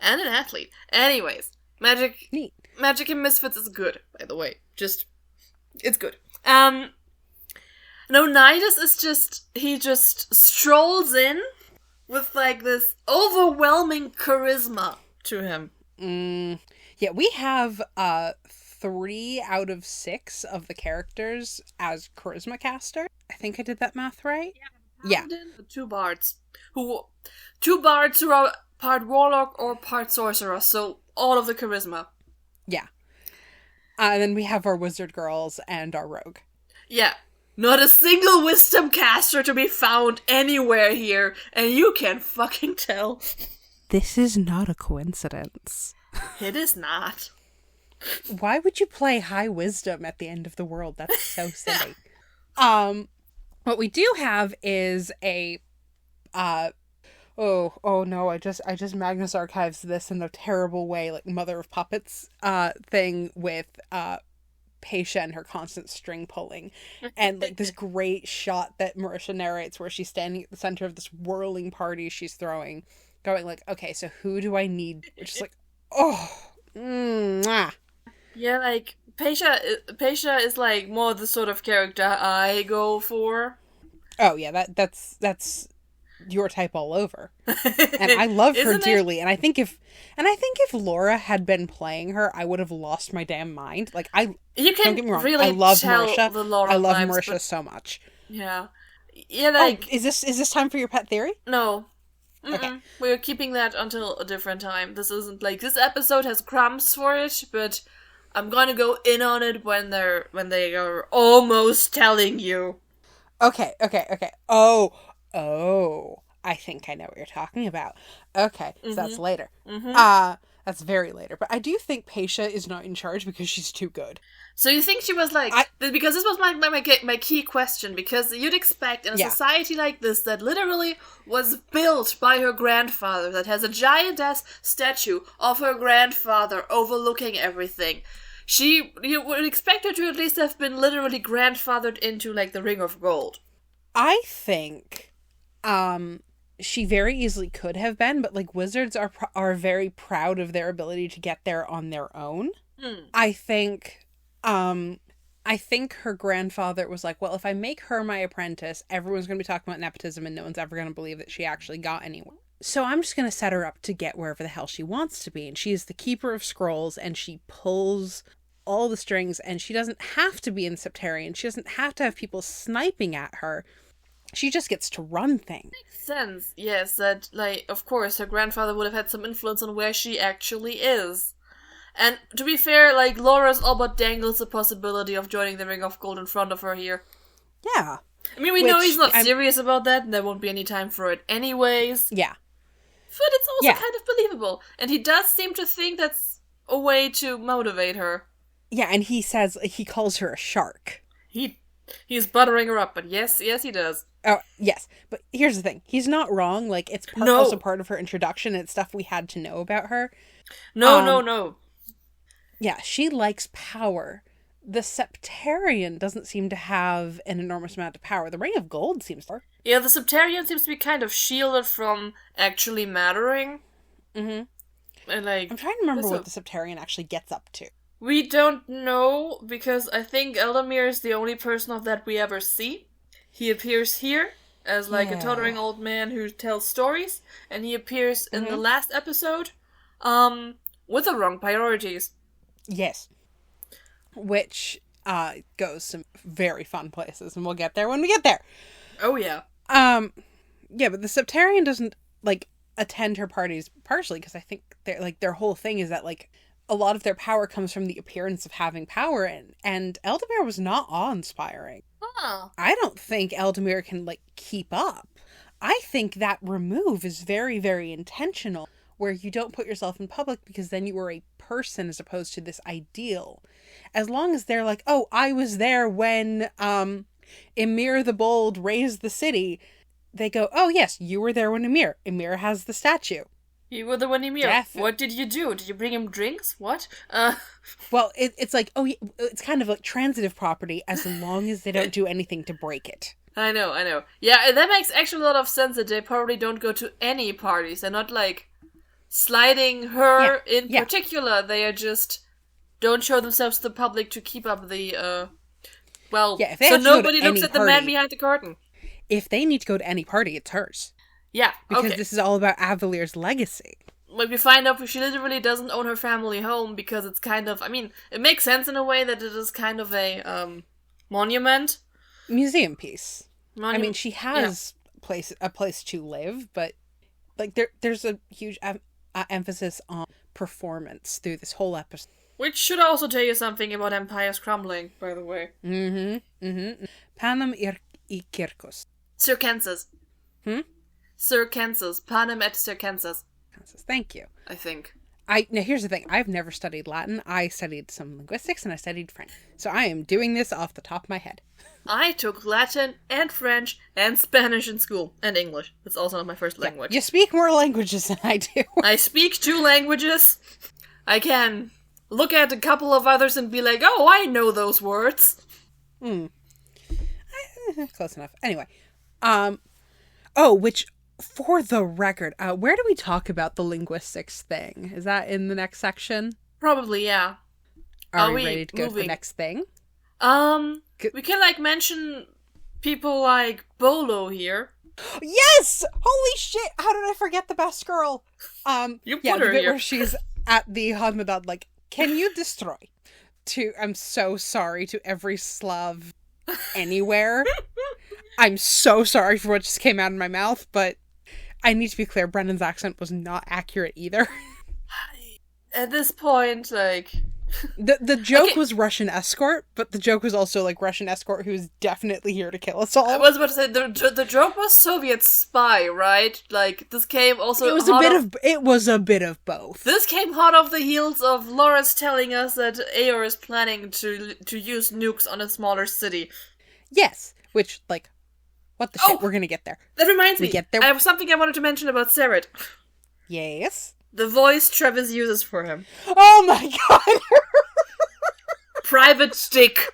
an athlete. Anyways, Magic and Misfits is good, by the way. It's good. No, Nidus is he just strolls in with, like, this overwhelming charisma to him. Yeah, we have 3 out of 6 of the characters as charisma caster. I think I did that math right? Yeah. The 2 bards. Who are part warlock or part sorcerer, so all of the charisma. Yeah. And then we have our wizard girls and our rogue. Yeah. Not a single wisdom caster to be found anywhere here, and you can fucking tell. This is not a coincidence. It is not. Why would you play high wisdom at the end of the world? That's so silly. What we do have is a oh no, I just Magnus Archives this in a terrible way, like Mother of Puppets thing with Paisha and her constant string pulling, and like this great shot that Marisha narrates where she's standing at the center of this whirling party she's throwing, going like, okay, so who do I need? Which is like, yeah, like Paisha is like more the sort of character I go for. Oh yeah, that's your type all over. And I love her dearly. And I think if Laura had been playing her, I would have lost my damn mind. Like, don't get me wrong, really I love tell Marisha. The Laura I love vibes, Marisha so much. Yeah. Yeah, like... Oh, is this time for your pet theory? No. Mm-mm. Okay. We're keeping that until a different time. This isn't like... This episode has crumbs for it, but I'm gonna go in on it when they are almost telling you. Okay. Oh, I think I know what you're talking about. Okay, so that's later. Mm-hmm. That's very later. But I do think Paisha is not in charge because she's too good. So you think she was like... because this was my key question, because you'd expect in a society like this that literally was built by her grandfather, that has a giant-ass statue of her grandfather overlooking everything, you would expect her to at least have been literally grandfathered into, like, the Ring of Gold. I think... she very easily could have been, but like wizards are very proud of their ability to get there on their own. I think her grandfather was like, well, if I make her my apprentice, everyone's going to be talking about nepotism and no one's ever going to believe that she actually got anywhere. So I'm just going to set her up to get wherever the hell she wants to be. And she is the keeper of scrolls and she pulls all the strings and she doesn't have to be in Septarian. She doesn't have to have people sniping at her. She just gets to run things. Makes sense, yes, that, like, of course, her grandfather would have had some influence on where she actually is. And, to be fair, like, Laura's all but dangles the possibility of joining the Ring of Gold in front of her here. Yeah. I mean, we know he's not serious about that, and there won't be any time for it anyways. Yeah. But it's also kind of believable. And he does seem to think that's a way to motivate her. Yeah, and he calls her a shark. He's buttering her up, but yes, he does. Oh, yes. But here's the thing. He's not wrong. Like, it's also part of her introduction. It's stuff we had to know about her. No. Yeah, she likes power. The Septarian doesn't seem to have an enormous amount of power. The Ring of Gold seems to. Yeah, the Septarian seems to be kind of shielded from actually mattering. Mm-hmm. And like, I'm trying to remember what the Septarian actually gets up to. We don't know, because I think Eldamir is the only person of that we ever see. He appears here as like a tottering old man who tells stories, and he appears in the last episode with the wrong priorities. Yes. Which goes some very fun places, and we'll get there when we get there. Oh yeah. Yeah, but the Septarian doesn't like attend her parties partially because I think their whole thing is that like a lot of their power comes from the appearance of having power, and Eldamir was not awe-inspiring. Oh. I don't think Eldamir can like keep up. I think that remove is very, very intentional, where you don't put yourself in public because then you are a person as opposed to this ideal. As long as they're like, oh, I was there when Emir the Bold raised the city, they go, oh yes, you were there when Emir has the statue. You were the one Emir. Definitely. What did you do? Did you bring him drinks? What? Well, it's like, oh, it's kind of like transitive property as long as they don't do anything to break it. I know. Yeah, that makes actually a lot of sense that they probably don't go to any parties. They're not like sliding her in particular. They are just don't show themselves to the public to keep up the, so nobody looks at the man behind the curtain. If they need to go to any party, it's hers. Yeah, because this is all about Avalir's legacy. Like, we find out she literally doesn't own her family home because it's kind of, I mean, it makes sense in a way that it is kind of a monument. Museum piece. I mean, she has a place to live, but like there's a huge emphasis on performance through this whole episode. Which should also tell you something about empires crumbling, by the way. Panem Kirkos. Circenses. Circenses. Panem et circenses. Thank you. I think. Now here's the thing. I've never studied Latin. I studied some linguistics and I studied French. So I am doing this off the top of my head. I took Latin and French and Spanish in school. And English. That's also not my first language. You speak more languages than I do. I speak 2 languages. I can look at a couple of others and be like, oh, I know those words. Close enough. Anyway. Which, for the record, where do we talk about the linguistics thing? Is that in the next section? Probably, yeah. Are we ready to go to the next thing? We can, like, mention people like Bolo here. Yes! Holy shit! How did I forget the best girl? You put her the bit here. where she's at the Hadmadad, like, can you destroy? I'm so sorry to every Slav anywhere. I'm so sorry for what just came out of my mouth, but I need to be clear, Brendan's accent was not accurate either. At this point, like... The joke was Russian escort, but the joke was also, like, Russian escort who's definitely here to kill us all. I was about to say, the joke was Soviet spy, right? Like, this came also... It was a bit of both. This came hot off the heels of Loris telling us that Aor is planning to use nukes on a smaller city. Yes, which, like... What the shit? We're gonna get there. That reminds me. Get there. I have something I wanted to mention about Seret. Yes? The voice Travis uses for him. Oh my god! Private Dick.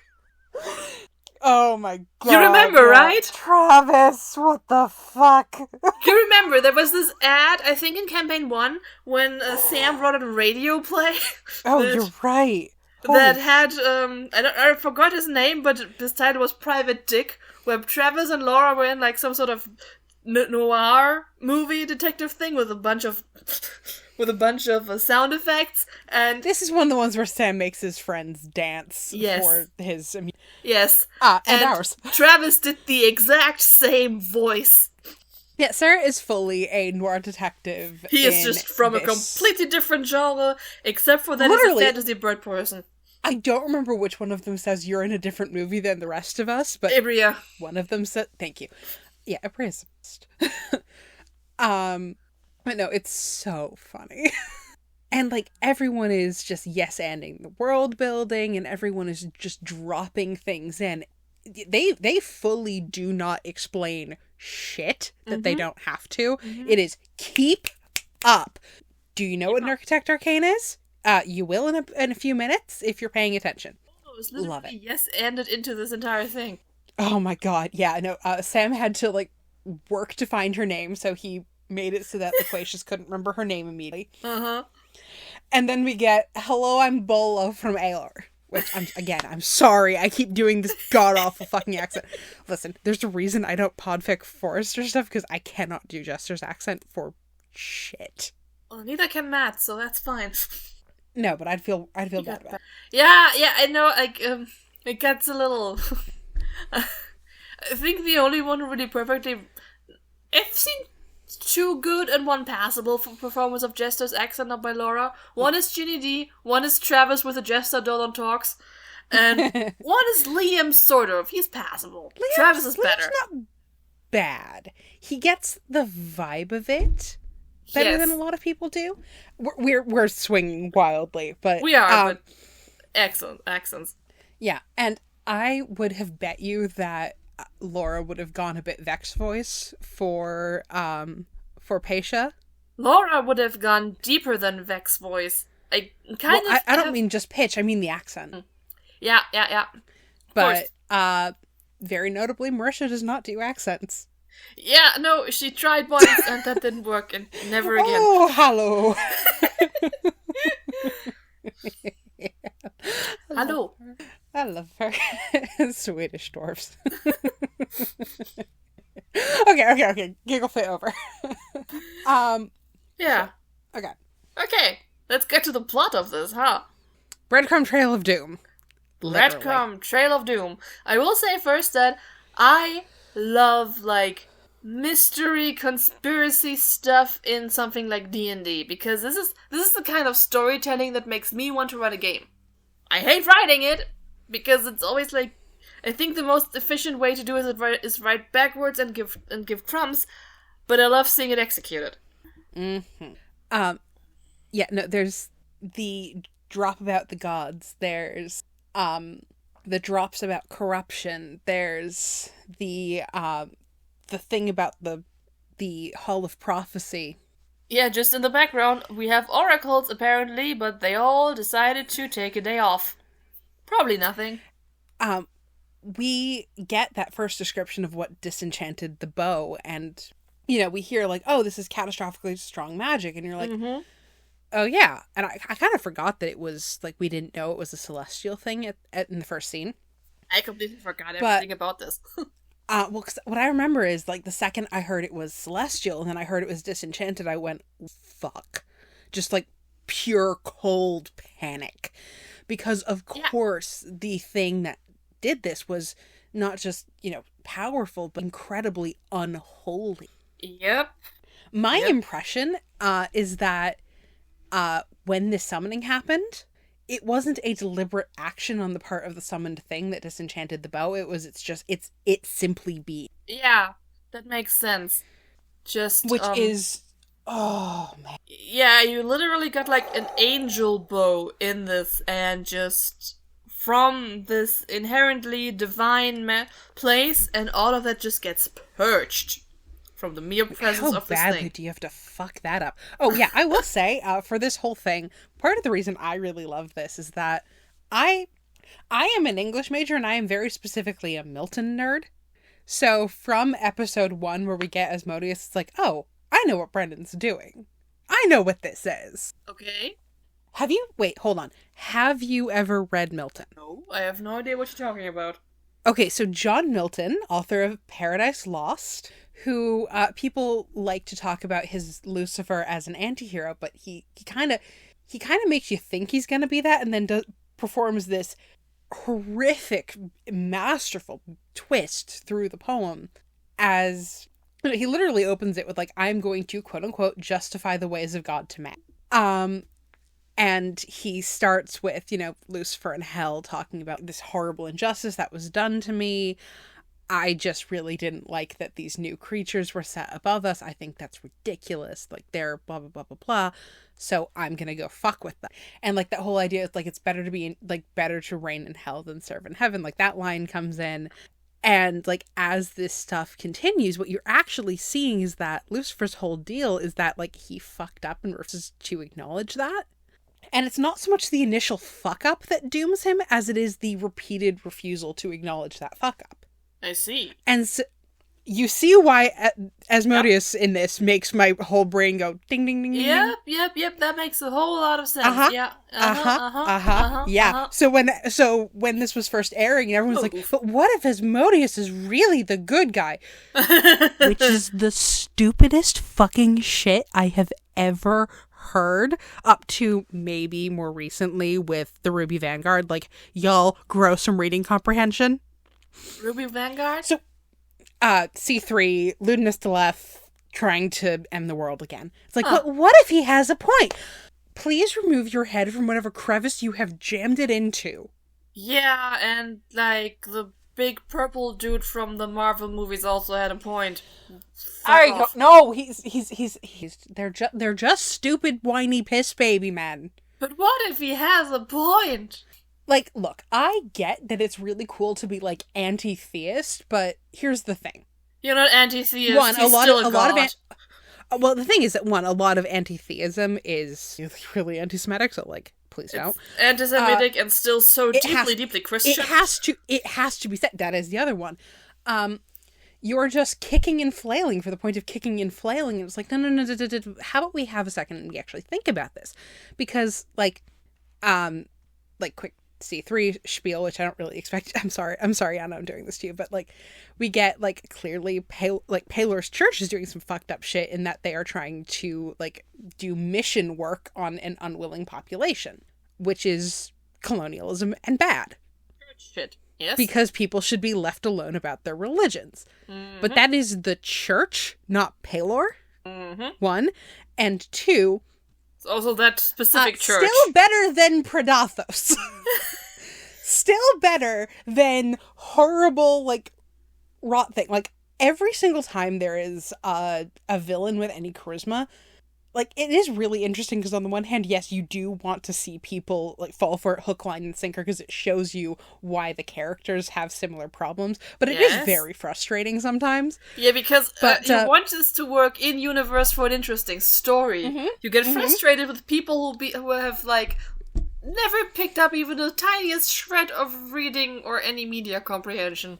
Oh my god. You remember, right? Travis, what the fuck? You remember, there was this ad, I think in Campaign 1, when Sam brought a radio play. Oh, you're right. That had, I forgot his name, but his title was Private Dick, where Travis and Laura were in like some sort of noir movie detective thing with a bunch of sound effects, and this is one of the ones where Sam makes his friends dance for his and ours. Travis did the exact same voice. Yeah, Sarah is fully a noir detective. He is just from a completely different genre, except for that he's a fantasy bird person. I don't remember which one of them says you're in a different movie than the rest of us, but Ibria. One of them said, thank you. Yeah, Ibria's but no, it's so funny. And like everyone is just yes-anding the world building, and everyone is just dropping things in. They fully do not explain shit that they don't have to. It is keep up. Do you know what an Architect Arcane is? You will in a few minutes if you're paying attention. Oh, it's Love literally it. yes-anded into this entire thing. Oh my god, yeah, no, Sam had to, like, work to find her name, so he made it so that Loquacious couldn't remember her name immediately. Uh-huh. And then we get, hello, I'm Bolo from Aelor. Which, I'm sorry, I keep doing this god-awful fucking accent. Listen, there's a reason I don't podfic Forrester stuff, because I cannot do Jester's accent for shit. Well, neither can Matt, so that's fine. No, but I'd feel bad about it. Yeah, I know, like, it gets a little... I think the only one really perfectly... I've seen two good and one passable performance of Jester's accent up by Laura. One is Ginny D, one is Travis with a Jester Dolan talks, and one is Liam, sort of. He's passable. Travis is better. Liam's not bad. He gets the vibe of it better than a lot of people do. We're swinging wildly, but... We are, but excellent accents. Yeah, and I would have bet you that Laura would have gone a bit Vex voice for Paisha. Laura would have gone deeper than Vex voice. I don't mean just pitch, I mean the accent. Yeah. But very notably, Marisha does not do accents. Yeah, no, she tried once and that didn't work, and never again. Oh, hello. Hello. I love her. Swedish dwarves. Okay. Giggle fit over. Yeah. So, okay. Let's get to the plot of this, huh? Breadcrumb Trail of Doom. Literally. Breadcrumb Trail of Doom. I will say first that I love, like, mystery conspiracy stuff in something like D&D, because this is the kind of storytelling that makes me want to run a game. I hate writing it, because it's always like, I think the most efficient way to do it is write backwards and give crumbs, but I love seeing it executed. Mm-hmm. Yeah, no, there's the drop about the gods, there's the drops about corruption, there's the thing about the Hall of Prophecy. Yeah, just in the background, we have oracles, apparently, but they all decided to take a day off. Probably nothing. We get that first description of what disenchanted the bow, and, you know, we hear, like, oh, this is catastrophically strong magic, and you're like, oh, yeah. And I kind of forgot that it was, like, we didn't know it was a celestial thing in the first scene. I completely forgot everything about this. Well, 'cause what I remember is, like, the second I heard it was celestial, and then I heard it was disenchanted, I went, fuck. Just, like, pure cold panic. Because, of course, the thing that did this was not just, you know, powerful, but incredibly unholy. Yep. My impression is that when this summoning happened, it wasn't a deliberate action on the part of the summoned thing that disenchanted the bow. It simply be. Yeah, that makes sense. Which is, oh man. Yeah, you literally got like an angel bow in this, and just from this inherently divine place, and all of that just gets purged from the mere presence of this thing. How badly do you have to fuck that up? Oh yeah, I will say, for this whole thing, part of the reason I really love this is that I am an English major, and I am very specifically a Milton nerd. So from episode 1 where we get Asmodeus, it's like, oh, I know what Brendan's doing. I know what this is. Okay. Wait, hold on. Have you ever read Milton? No, I have no idea what you're talking about. Okay, so John Milton, author of Paradise Lost, who people like to talk about his Lucifer as an anti-hero, but he kind of makes you think he's going to be that, and then performs this horrific, masterful twist through the poem as... He literally opens it with, like, I'm going to, quote-unquote, justify the ways of God to man. And he starts with, you know, Lucifer and hell, talking about this horrible injustice that was done to me. I just really didn't like that these new creatures were set above us. I think that's ridiculous. Like, they're blah, blah, blah, blah, blah. So I'm gonna go fuck with them. And, like, that whole idea is, like, it's better to reign in hell than serve in heaven. Like, that line comes in. And, like, as this stuff continues, what you're actually seeing is that Lucifer's whole deal is that, like, he fucked up and refuses to acknowledge that. And it's not so much the initial fuck-up that dooms him as it is the repeated refusal to acknowledge that fuck-up. I see. And so, you see why Asmodeus in this makes my whole brain go ding, ding, ding, ding. Yep. That makes a whole lot of sense. Yeah. So when this was first airing, and everyone's like, but what if Asmodeus is really the good guy? Which is the stupidest fucking shit I have ever heard, up to maybe more recently with the Ruby Vanguard. Like, y'all grow some reading comprehension. Ruby Vanguard? So, C3, Ludinus Deleth, trying to end the world again. It's like, but what if he has a point? Please remove your head from whatever crevice you have jammed it into. Yeah, and, like, the big purple dude from the Marvel movies also had a point. No, they're just stupid, whiny piss baby men. But what if he has a point? Like, look, I get that it's really cool to be, like, anti-theist, but here's the thing. You're not anti-theist, Well, the thing is that, a lot of anti-theism is really anti-Semitic, so, like, please don't. It's anti-Semitic and still so deeply Christian. It has to be said. That is the other one. You're just kicking and flailing for the point of kicking and flailing, and it's like, no. How about we have a second and we actually think about this? Because, like, quick C3 spiel, which I don't really expect. I'm sorry, Anna, I'm doing this to you, but, like, we get, like, clearly, Palor's church is doing some fucked up shit in that they are trying to, like, do mission work on an unwilling population, which is colonialism and bad. Shit. Yes. Because people should be left alone about their religions. Mm-hmm. But that is the church, not Palor. Mm-hmm. One. And two, it's also that specific church. Still better than Predathos. Still better than horrible, like, rot thing. Like, every single time there is a villain with any charisma, like, it is really interesting because on the one hand, yes, you do want to see people, like, fall for it hook, line, and sinker because it shows you why the characters have similar problems, but it is very frustrating sometimes. Yeah, because you want this to work in universe for an interesting story. Mm-hmm. You get frustrated with people who have, like, never picked up even the tiniest shred of reading or any media comprehension.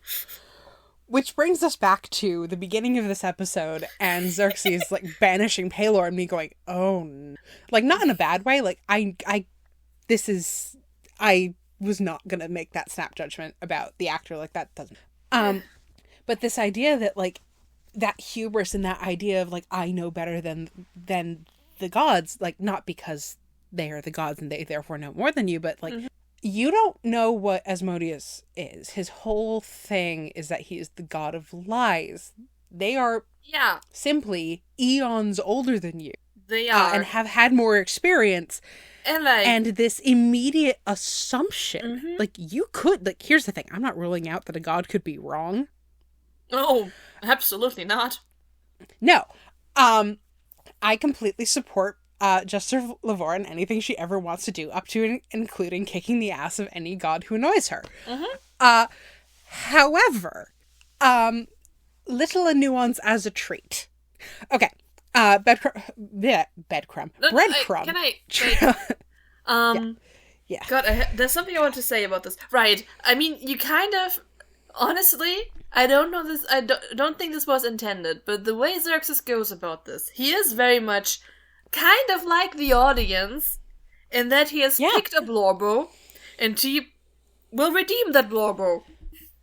Which brings us back to the beginning of this episode and Xerxes, like, banishing Palor and me going, oh, no. Like, not in a bad way. Like, I was not gonna make that snap judgment about the actor. Like, that doesn't. But this idea that, like, that hubris and that idea of, like, I know better than the gods, like, not because they are the gods and they therefore know more than you, but, like, you don't know what Asmodeus is. His whole thing is that he is the god of lies. They are simply eons older than you. They are. And have had more experience. And, like, and this immediate assumption. Like, you could, like, here's the thing. I'm not ruling out that a god could be wrong. Oh, absolutely not. No. I completely support Juster Lavore and anything she ever wants to do, up to and including kicking the ass of any god who annoys her. However, little a nuance as a treat. Okay. Breadcrumb. Can I? Yeah. God, there's something I want to say about this. Right. I mean, you kind of, honestly, I don't know this. I don't think this was intended, but the way Xerxes goes about this, he is very much kind of like the audience, in that he has picked a Blorbo, and he will redeem that Blorbo.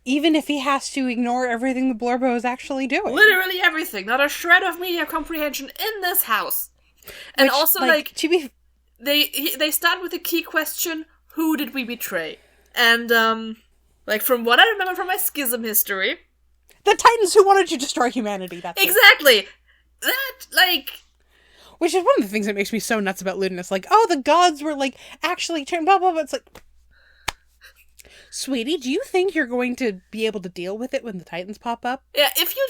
Even if he has to ignore everything the Blorbo is actually doing. Literally everything. Not a shred of media comprehension in this house. And which, also, like they start with the key question, who did we betray? And, like, from what I remember from my Schism history, the Titans who wanted to destroy humanity, that's exactly! That, like... Which is one of the things that makes me so nuts about Ludinus. Like, oh, the gods were, like, actually turned, blah, blah, blah. It's like, sweetie, do you think you're going to be able to deal with it when the Titans pop up? Yeah, if you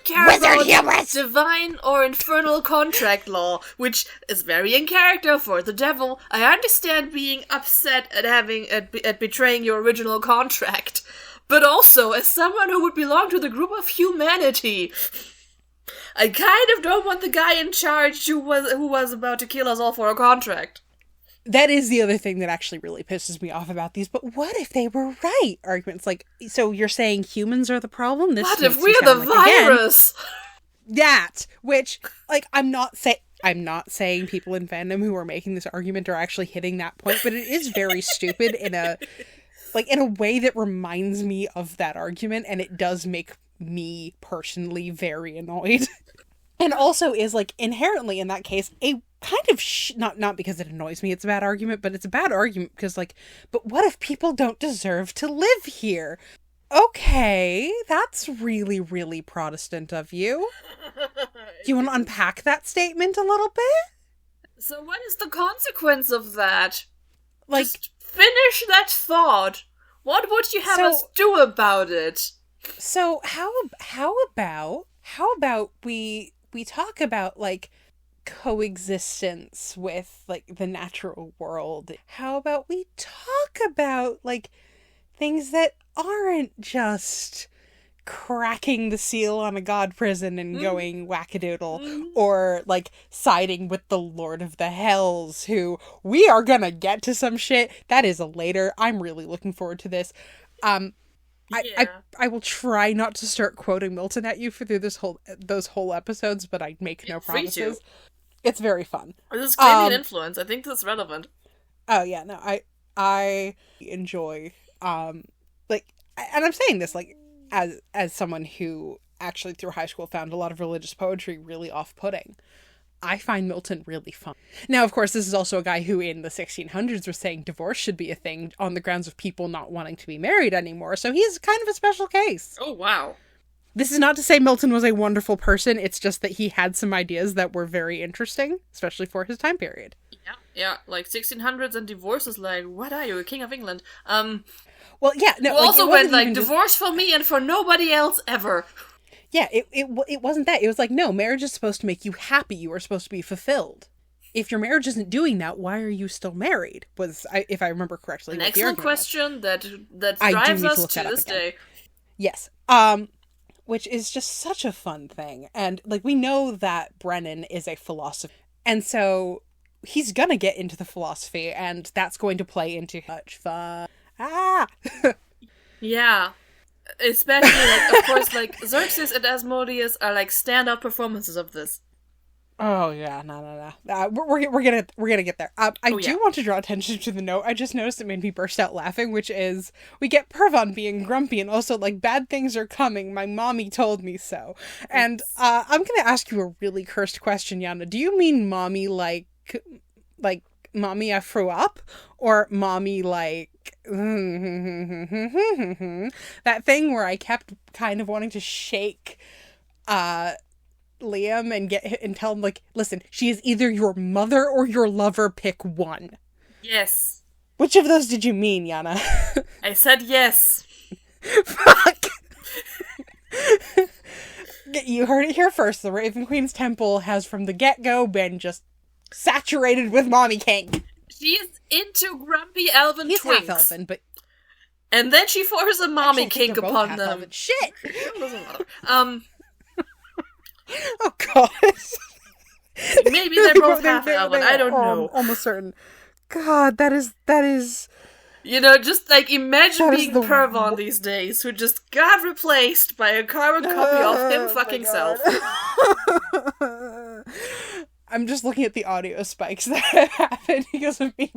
care about divine or infernal contract law, which is very in character for the devil, I understand being upset at betraying your original contract. But also, as someone who would belong to the group of humanity, I kind of don't want the guy in charge who was about to kill us all for a contract. That is the other thing that actually really pisses me off about these. But what if they were right? Arguments like, so you're saying humans are the problem? What if we're the virus? That, which, like, I'm not saying people in fandom who are making this argument are actually hitting that point, but it is very stupid in a way that reminds me of that argument, and it does make me personally very annoyed. And also is, like, inherently in that case a kind of not because it annoys me it's a bad argument, but it's a bad argument because, like, but what if people don't deserve to live here? Okay, that's really, really Protestant of you. Do you want to unpack that statement a little bit? So what is the consequence of that? Like, just finish that thought. What would you have us do about it? So how about we talk about, like, coexistence with, like, the natural world? How about we talk about, like, things that aren't just cracking the seal on a god prison and going wackadoodle, or, like, siding with the Lord of the Hells, who we are gonna get to some shit. That is a later. I'm really looking forward to this. I will try not to start quoting Milton at you through those whole episodes, but I make no promises. It's very fun. This is claiming an influence. I think that's relevant. Oh yeah, no, I enjoy like, and I'm saying this, like, as someone who actually through high school found a lot of religious poetry really off-putting. I find Milton really fun. Now, of course, this is also a guy who in the 1600s was saying divorce should be a thing on the grounds of people not wanting to be married anymore, so he's kind of a special case. Oh, wow. This is not to say Milton was a wonderful person, it's just that he had some ideas that were very interesting, especially for his time period. Yeah, like 1600s and divorce is like, what are you, a king of England? Well, yeah, no. You also went like, divorce for me and for nobody else ever. Yeah, it wasn't that. It was like, no, marriage is supposed to make you happy. You are supposed to be fulfilled. If your marriage isn't doing that, why are you still married? If I remember correctly. An excellent question that drives us to this day. Yes. Which is just such a fun thing. And, like, we know that Brennan is a philosopher. And so he's gonna get into the philosophy, and that's going to play into much fun. Yeah. Especially, like, of course, like, Xerxes and Asmodeus are, like, standout performances of this. Oh, yeah, no. We're gonna get there. I do want to draw attention to the note. I just noticed it made me burst out laughing, which is, we get Purvan being grumpy and also, like, bad things are coming. My mommy told me so. And I'm gonna ask you a really cursed question, Jana. Do you mean mommy like mommy I threw up? Or mommy like that thing where I kept kind of wanting to shake Liam and tell him, like, listen, she is either your mother or your lover, pick one. Yes. Which of those did you mean, Jana? I said yes. Fuck. You heard it here first. The Raven Queen's temple has from the get-go been just saturated with mommy kink. She's into grumpy elven He's twinks. half elven, but... And then she forces a mommy kink upon them. Elven. Shit! Oh god. Maybe they're both half elven, I don't know. Almost certain. God, that is... You know, just, like, imagine being Purvan these days, who just got replaced by a carbon copy of him fucking self. I'm just looking at the audio spikes that have happened because of me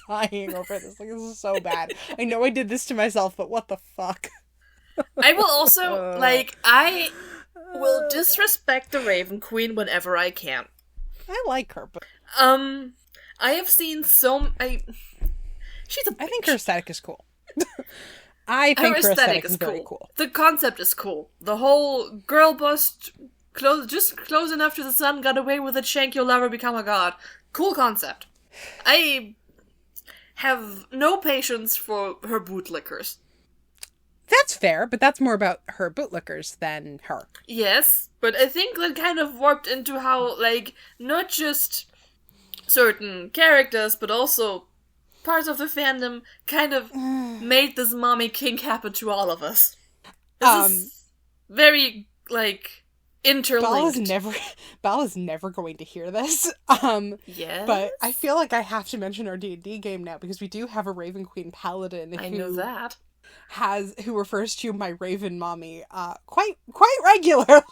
dying over this. Like, this is so bad. I know I did this to myself, but what the fuck? I will also, like, I will disrespect the Raven Queen whenever I can. I like her, but... I have seen she's a bitch. I think her aesthetic is cool. I think her aesthetic is very cool. The concept is cool. The whole girl bust, just close enough to the sun, got away with it, shank your lover, become a god. Cool concept. I have no patience for her bootlickers. That's fair, but that's more about her bootlickers than her. Yes, but I think that kind of warped into how, like, not just certain characters, but also parts of the fandom kind of made this mommy kink happen to all of us. This is very, like, interlinked. Bal is never going to hear this. Yes. But I feel like I have to mention our D&D game now, because we do have a Raven Queen Paladin I know that. who refers to my Raven mommy quite regularly.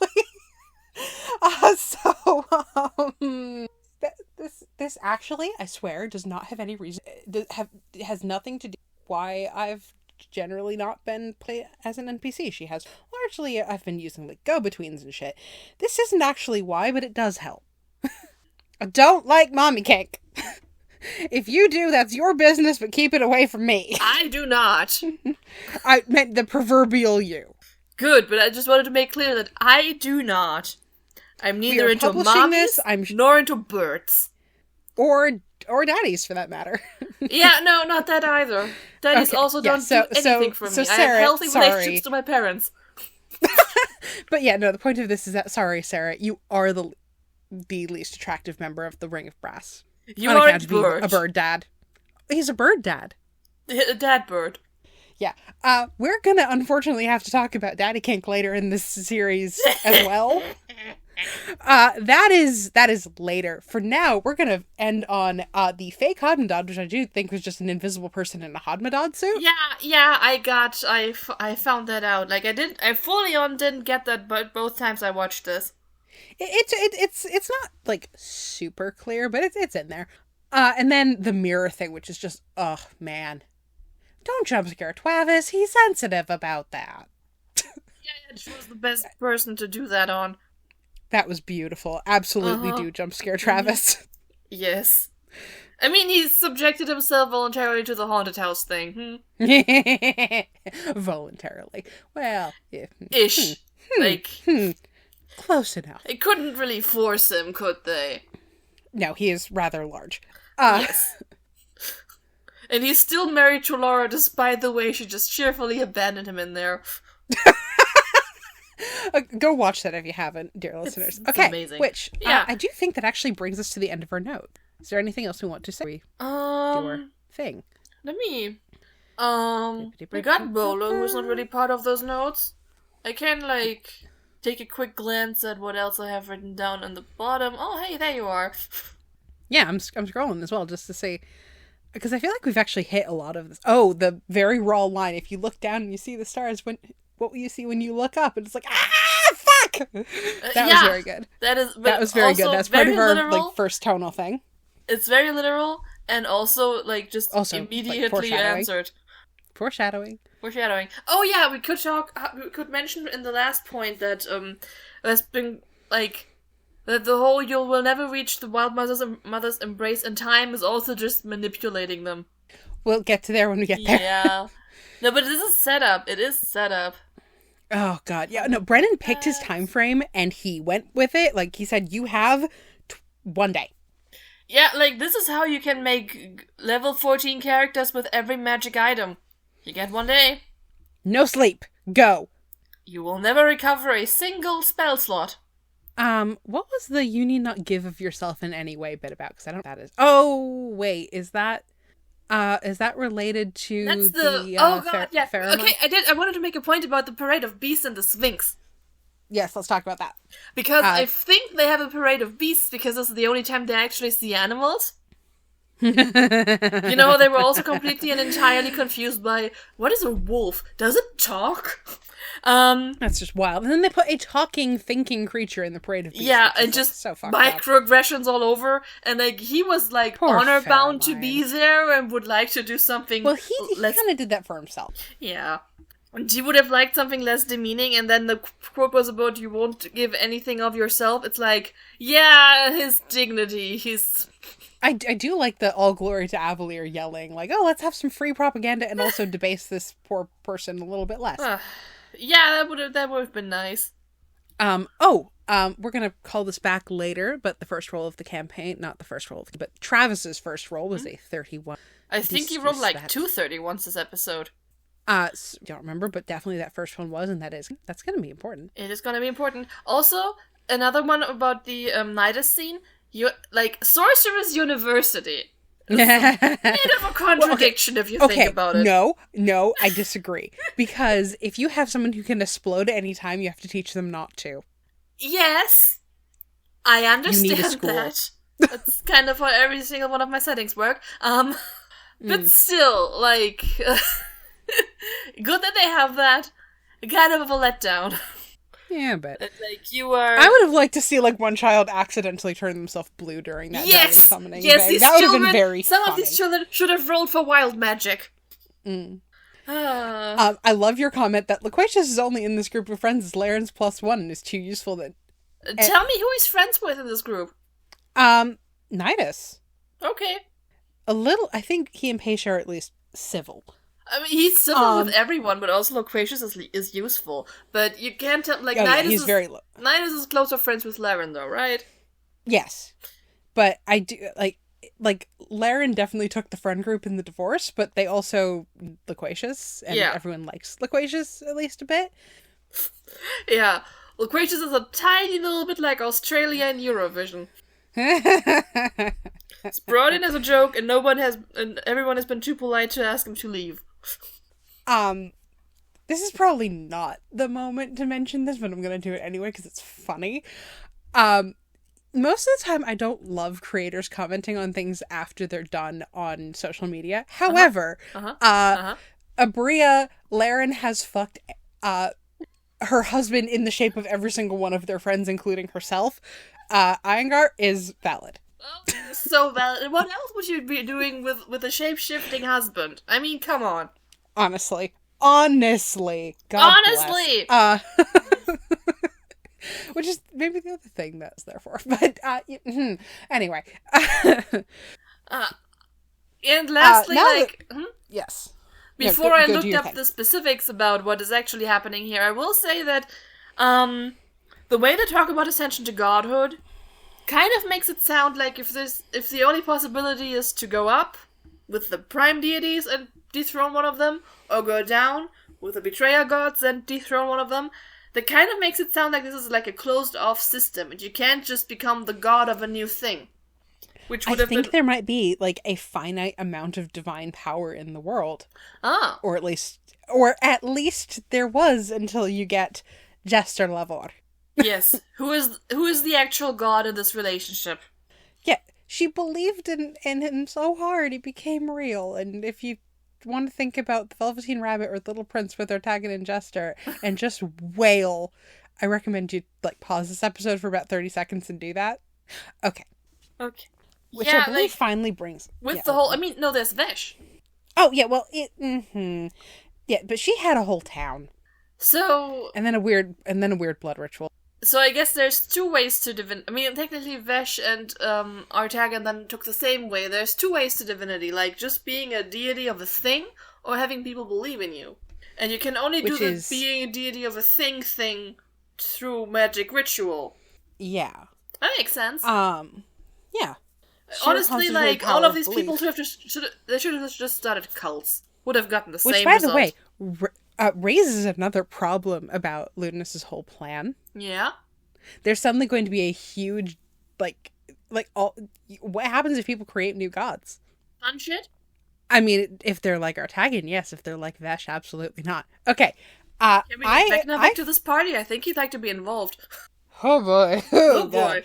This actually, I swear, does not have any reason. It has nothing to do with why I've generally not been played as an NPC. She has largely, I've been using like go-betweens and shit. This isn't actually why, but it does help. I don't like mommy kink. If you do, that's your business, but keep it away from me. I do not. I meant the proverbial you. Good, but I just wanted to make clear that I do not. I'm neither into mommies nor into birds. Or daddies, for that matter. Yeah, no, not that either. Daddies also don't do anything for me. Sarah, I have healthy relationships to my parents. But yeah, no, the point of this is that, sorry, Sarah, you are the least attractive member of the Ring of Brass. You are a bird. A bird dad. He's a bird dad. A dad bird. Yeah. We're gonna unfortunately have to talk about daddy kink later in this series as well. That is later. For now, we're gonna end on the fake Hodmedod, which I do think was just an invisible person in a Hodmedod suit. Yeah, I found that out. Like, I fully on didn't get that, but both times I watched this. It's not like super clear, but it's in there. And then the mirror thing, which is just, oh man, don't jump scare Travis. He's sensitive about that. Yeah, she was the best person to do that on. That was beautiful. Absolutely do jump scare Travis. Yes. I mean, he subjected himself voluntarily to the haunted house thing. Voluntarily. Well, yeah. Ish. Close enough. They couldn't really force him, could they? No, he is rather large. Yes. And he's still married to Laura, despite the way she just cheerfully abandoned him in there. Go watch that if you haven't, dear listeners. It's okay, amazing. Which I do think that actually brings us to the end of our note. Is there anything else we want to say? We do our thing. Let me. We got Bolo, who's not really part of those notes. I can take a quick glance at what else I have written down on the bottom. Oh, hey, there you are. Yeah, I'm scrolling as well just to see, because I feel like we've actually hit a lot of this. Oh, the very raw line. If you look down and you see the stars, what will you see when you look up? And it's like, fuck! That was very good. That was very good. That's part of our first tonal thing. It's very literal, and also immediately answered. Foreshadowing. Oh yeah, we could mention in the last point that there's been that the whole "you will never reach the wild mother's embrace in time" is also just manipulating them. We'll get to there when we get there. Yeah. No, but this is setup. It is setup. Oh god, yeah. No, Brennan picked his time frame and he went with it. Like he said, you have 1 day. Yeah, this is how you can make level 14 characters with every magic item. You get 1 day. No sleep. Go. You will never recover a single spell slot. What was the "you need not give of yourself in any way" bit about? Because I don't know what that is. Oh, wait, is that related to yeah. pheromone? Okay, I wanted to make a point about the Parade of Beasts and the Sphinx. Yes, let's talk about that. Because I think they have a Parade of Beasts because this is the only time they actually see animals. You know, they were also completely and entirely confused by, what is a wolf? Does it talk? That's just wild. And then they put a talking, thinking creature in the Parade of Beasts. Yeah, and just so microaggressions all over. And he was Poor honor-bound to Pheromone. be there and would like to do something. Well, he kind of did that for himself. Yeah. And he would have liked something less demeaning, and then the quote was about "you won't give anything of yourself." It's his dignity, I do like the "all glory to Avalier" yelling, oh, let's have some free propaganda and also debase this poor person a little bit less. Yeah, that would have been nice. We're gonna call this back later, but the first roll of the campaign, not the first roll, but Travis's first roll was a 31. I think he rolled 2 31s this episode. Don't remember, but definitely that first one was, and that's gonna be important. It is gonna be important. Also, another one about the Nidus scene. Sorcerer's University. It's a bit of a contradiction if you think about it. No, I disagree. Because if you have someone who can explode at any time, you have to teach them not to. Yes, I You need a understand school. that. That's kind of how every single one of my settings work. But still, like, good that they have that. Kind of a letdown. Yeah, but Like, you are... I would have liked to see, like, one child accidentally turn themselves blue during that dragon summoning yes, thing. these That would have children, been very some funny. of these children should have rolled for wild magic. I love your comment that Loquacious is only in this group of friends as Laren's +1 and is too useful that... Tell me who he's friends with in this group. Nidus. Okay. A little, I think he and Paisha are at least civil. I mean, he's civil with everyone, but also Loquacious is useful. But you can't tell, like, Nidus is closer friends with Laren, though, right? Yes. But I do, like, Laren definitely took the friend group in the divorce, but they also Loquacious, and everyone likes Loquacious at least a bit. Yeah. Loquacious is a tiny little bit like Australia in Eurovision. It's brought in as a joke, and everyone has been too polite to ask him to leave. This is probably not the moment to mention this, but I'm gonna do it anyway because it's funny. Most of the time, I don't love creators commenting on things after they're done on social media. However, Abria, Laren has fucked her husband in the shape of every single one of their friends, including herself. Iyengar is valid. Well, so valid. What else would you be doing with a shape-shifting husband? I mean, come on. Honestly. God bless. Which is maybe the other thing that's there for. But, anyway. And lastly, yes. Before I looked up the specifics about what is actually happening here, I will say that the way they talk about ascension to godhood kind of makes it sound like if the only possibility is to go up with the prime deities and dethrone one of them, or go down with the betrayer gods and dethrone one of them, that kind of makes it sound like this is like a closed-off system, and you can't just become the god of a new thing. Which would there might be, like, a finite amount of divine power in the world. Ah. Or at least there was until you get Jester Lavor. Yes. Who is the actual god in this relationship? Yeah, she believed in him so hard he became real, and if you want to think about the Velveteen Rabbit or the Little Prince with Artagan and Jester and just wail, I recommend you, like, pause this episode for about 30 seconds and do that. Okay. Which I believe finally brings... With the whole... I mean, no, there's Vesh. Oh, yeah, well, yeah, but she had a whole town. So... And then a weird blood ritual. So I guess there's two ways to divinity. I mean, technically Vesh and Artagan then took the same way. There's two ways to divinity, like just being a deity of a thing, or having people believe in you. And you can only do the being a deity of a thing through magic ritual. Yeah. That makes sense. Yeah. Honestly, like, all of these people should have just started cults. Would have gotten the same result. Which, by the way, raises another problem about Ludinus's whole plan. Yeah? There's suddenly going to be a huge, what happens if people create new gods? Fun shit? I mean, if they're like Artagan, yes. If they're like Vesh, absolutely not. Okay. Can we get back to this party? I think he'd like to be involved. Oh boy. Oh boy.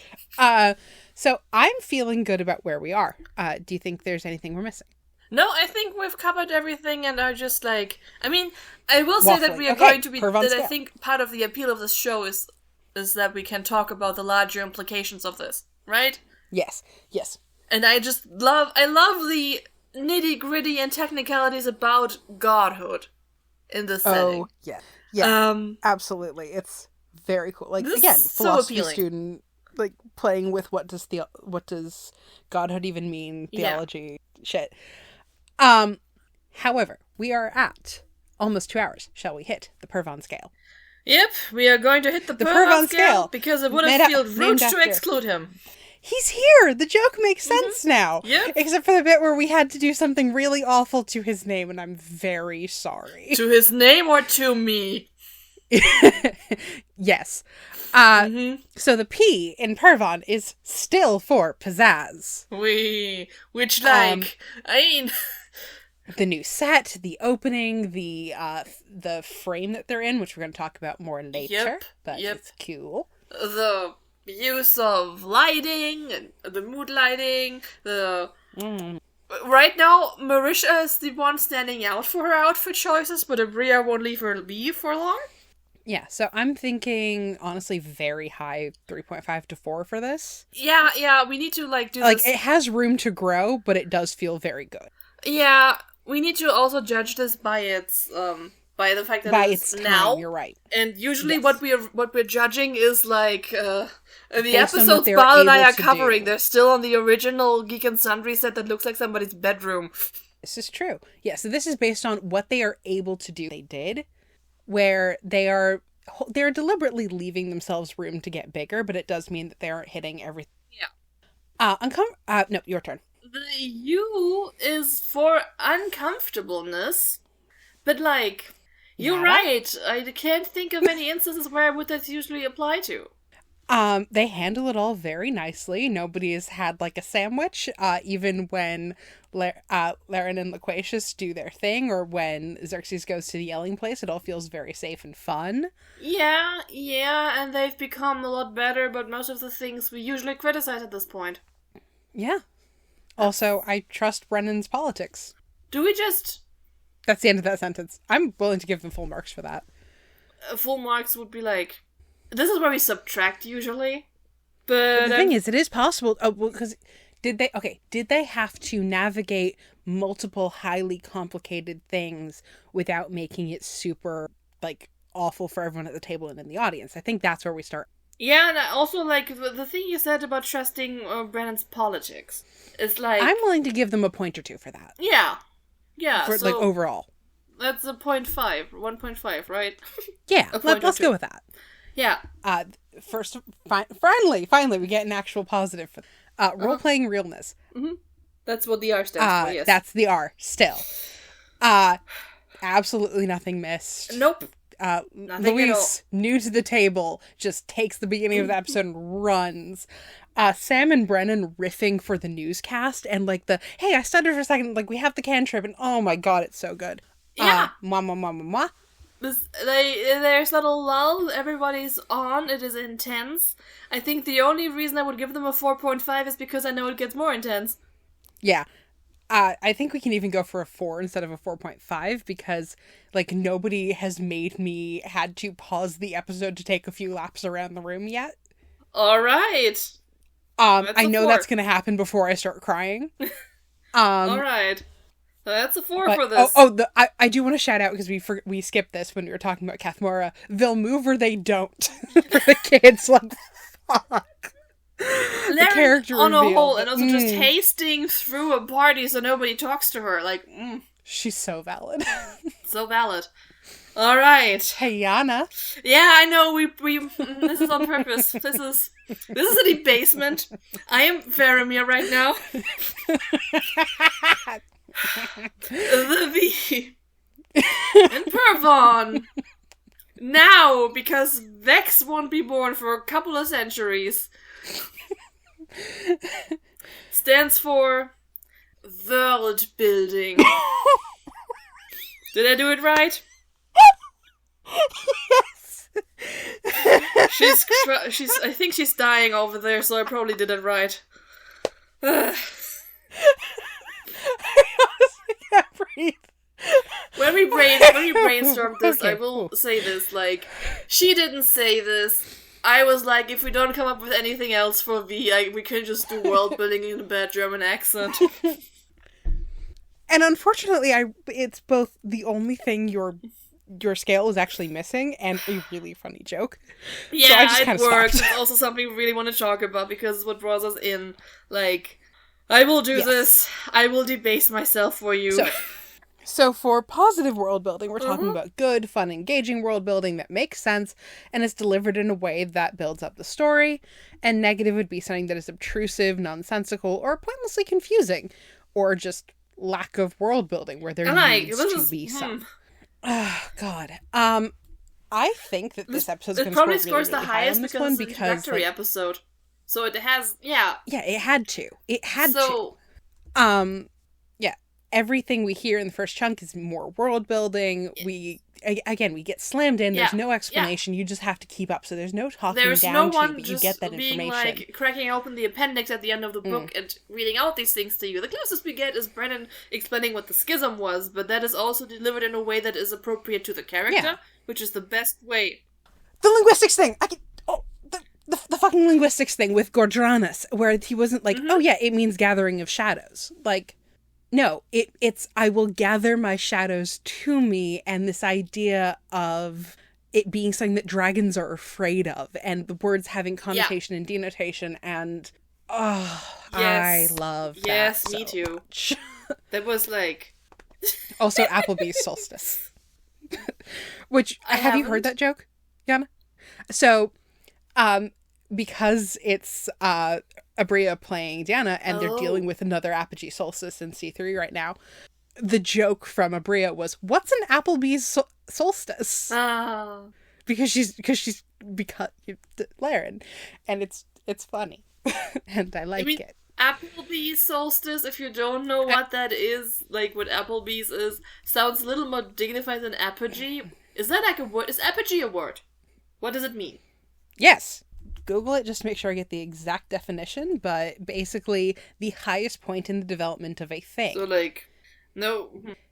So I'm feeling good about where we are. Do you think there's anything we're missing? No, I think we've covered everything and are just like... I mean, I will say that we are going to be... Purvan Scale. I think part of the appeal of this show is that we can talk about the larger implications of this, right? Yes. And I love the nitty-gritty and technicalities about godhood in this setting. Oh, yeah. Absolutely. It's very cool. Like, again, philosophy student, like, playing with what does godhood even mean, theology, shit. However, we are at almost 2 hours. Shall we hit the Purvan Scale? Yep, we are going to hit the Purvan Scale because it would have felt rude to exclude him. He's here! The joke makes sense now! Yep. Except for the bit where we had to do something really awful to his name, and I'm very sorry. To his name or to me? Yes. So the P in Purvan is still for pizzazz. Which, like, I mean... The new set, the opening, the frame that they're in, which we're going to talk about more later, but it's cool. the use of lighting, and the mood lighting, Right now, Marisha is the one standing out for her outfit choices, but Abria won't leave her be for long. Yeah, so I'm thinking, honestly, very high 3.5 to 4 for this. Yeah, we need to, do Like, this. it has room to grow, but it does feel very good. Yeah, we need to also judge this by its, by the fact that it's time, now. You're right. And usually Yes. what we're judging is, the Based on what episodes they're Bal and I able are to covering. do. They're still on the original Geek and Sundry set that looks like somebody's bedroom. This is true. Yeah, so this is based on what they are able to do. They did, where they're deliberately leaving themselves room to get bigger, but it does mean that they aren't hitting everything. Yeah. No, your turn. The U is for uncomfortableness, but you're Jana? right. I can't think of any instances where would that usually apply to. They handle it all very nicely. Nobody has had a sandwich, even when Laren and Loquacious do their thing, or when Xerxes goes to the yelling place. It all feels very safe and fun. Yeah, and they've become a lot better, but most of the things we usually criticize at this point. Yeah. Also, I trust Brennan's politics. Do we just... That's the end of that sentence. I'm willing to give them full marks for that. Full marks would be this is where we subtract usually. But the thing is, it is possible. Oh, well, because did they have to navigate multiple highly complicated things without making it super awful for everyone at the table and in the audience? I think that's where we start. Yeah, and also the thing you said about trusting Brennan's politics is I'm willing to give them a point or two for that. Yeah. For so overall. That's a 1.5, right? Yeah, let's go with that. Yeah. First, finally, we get an actual positive for role-playing realness. Mm-hmm. That's what the R stands for, yes. That's the R, still. Absolutely nothing missed. Nope. Nothing Luis, new to the table, just takes the beginning of the episode and runs. Sam and Brennan riffing for the newscast and hey, I stuttered for a second, we have the cantrip, and oh my god, it's so good. Yeah. Mwah. There's little lull, everybody's on, it is intense. I think the only reason I would give them a 4.5 is because I know it gets more intense. Yeah. I think we can even go for a 4 instead of a 4.5 because, nobody has made me had to pause the episode to take a few laps around the room yet. Alright. I know 4. That's going to happen before I start crying. Alright. So that's a 4 for this. I do want to shout out because we skipped this when we were talking about Cathmora. They'll move or they don't. For the kids, fuck. The character on reveal, a whole, and also just hasting through a party so nobody talks to her. She's so valid. So valid. All right. Hey, Jana. Yeah, I know. We this is on purpose. This is a debasement. I am Faramir right now. The V. And Purvan. Now, because Vex won't be born for a couple of centuries. Stands for world building. Did I do it right? Yes. I think she's dying over there, so I probably did it right. I honestly can't breathe. When we brainstormed this, Okay, I will say this, she didn't say this. I was if we don't come up with anything else for V, we can just do world building in a bad German accent. And unfortunately, it's both the only thing your scale is actually missing and a really funny joke. Yeah, so I just it works. It's also something we really want to talk about because what draws us in. I will do this. I will debase myself for you. So for positive world building, we're talking about good, fun, engaging world building that makes sense and is delivered in a way that builds up the story. And negative would be something that is obtrusive, nonsensical, or pointlessly confusing, or just lack of world building where there needs to be some. Oh, God. I think that this episode's going to probably score scores really, the high highest on this because one it's an introductory episode. So it has, Yeah, it had to. It had to. everything we hear in the first chunk is more world building. We get slammed in. There's no explanation. You just have to keep up. So there's no talking there's down no to one you, but just you get that being information. like cracking open the appendix at the end of the book and reading out these things to you. The closest we get is Brennan explaining what the schism was, but that is also delivered in a way that is appropriate to the character, which is the best way. The linguistics thing! The fucking linguistics thing with Gordranas, where he wasn't like, oh yeah, it means gathering of shadows. Like, no, it's I will gather my shadows to me, and this idea of it being something that dragons are afraid of, and the words having connotation and denotation, and I love that. Yes, so me too. much. That was like also Applebee's solstice. Which have you heard that joke, Jana? So, because it's Abria playing Jana, and they're dealing with another Apogee solstice in C3 right now, the joke from Abria was, "What's an Applebee's solstice?" Because she's Laren, and it's funny, and I like it. Applebee's solstice, if you don't know what that is, like what Applebee's is, sounds a little more dignified than apogee. Is that like a word? Is apogee a word? What does it mean? Yes. Google it just to make sure I get the exact definition, but basically the highest point in the development of a thing. So like, no.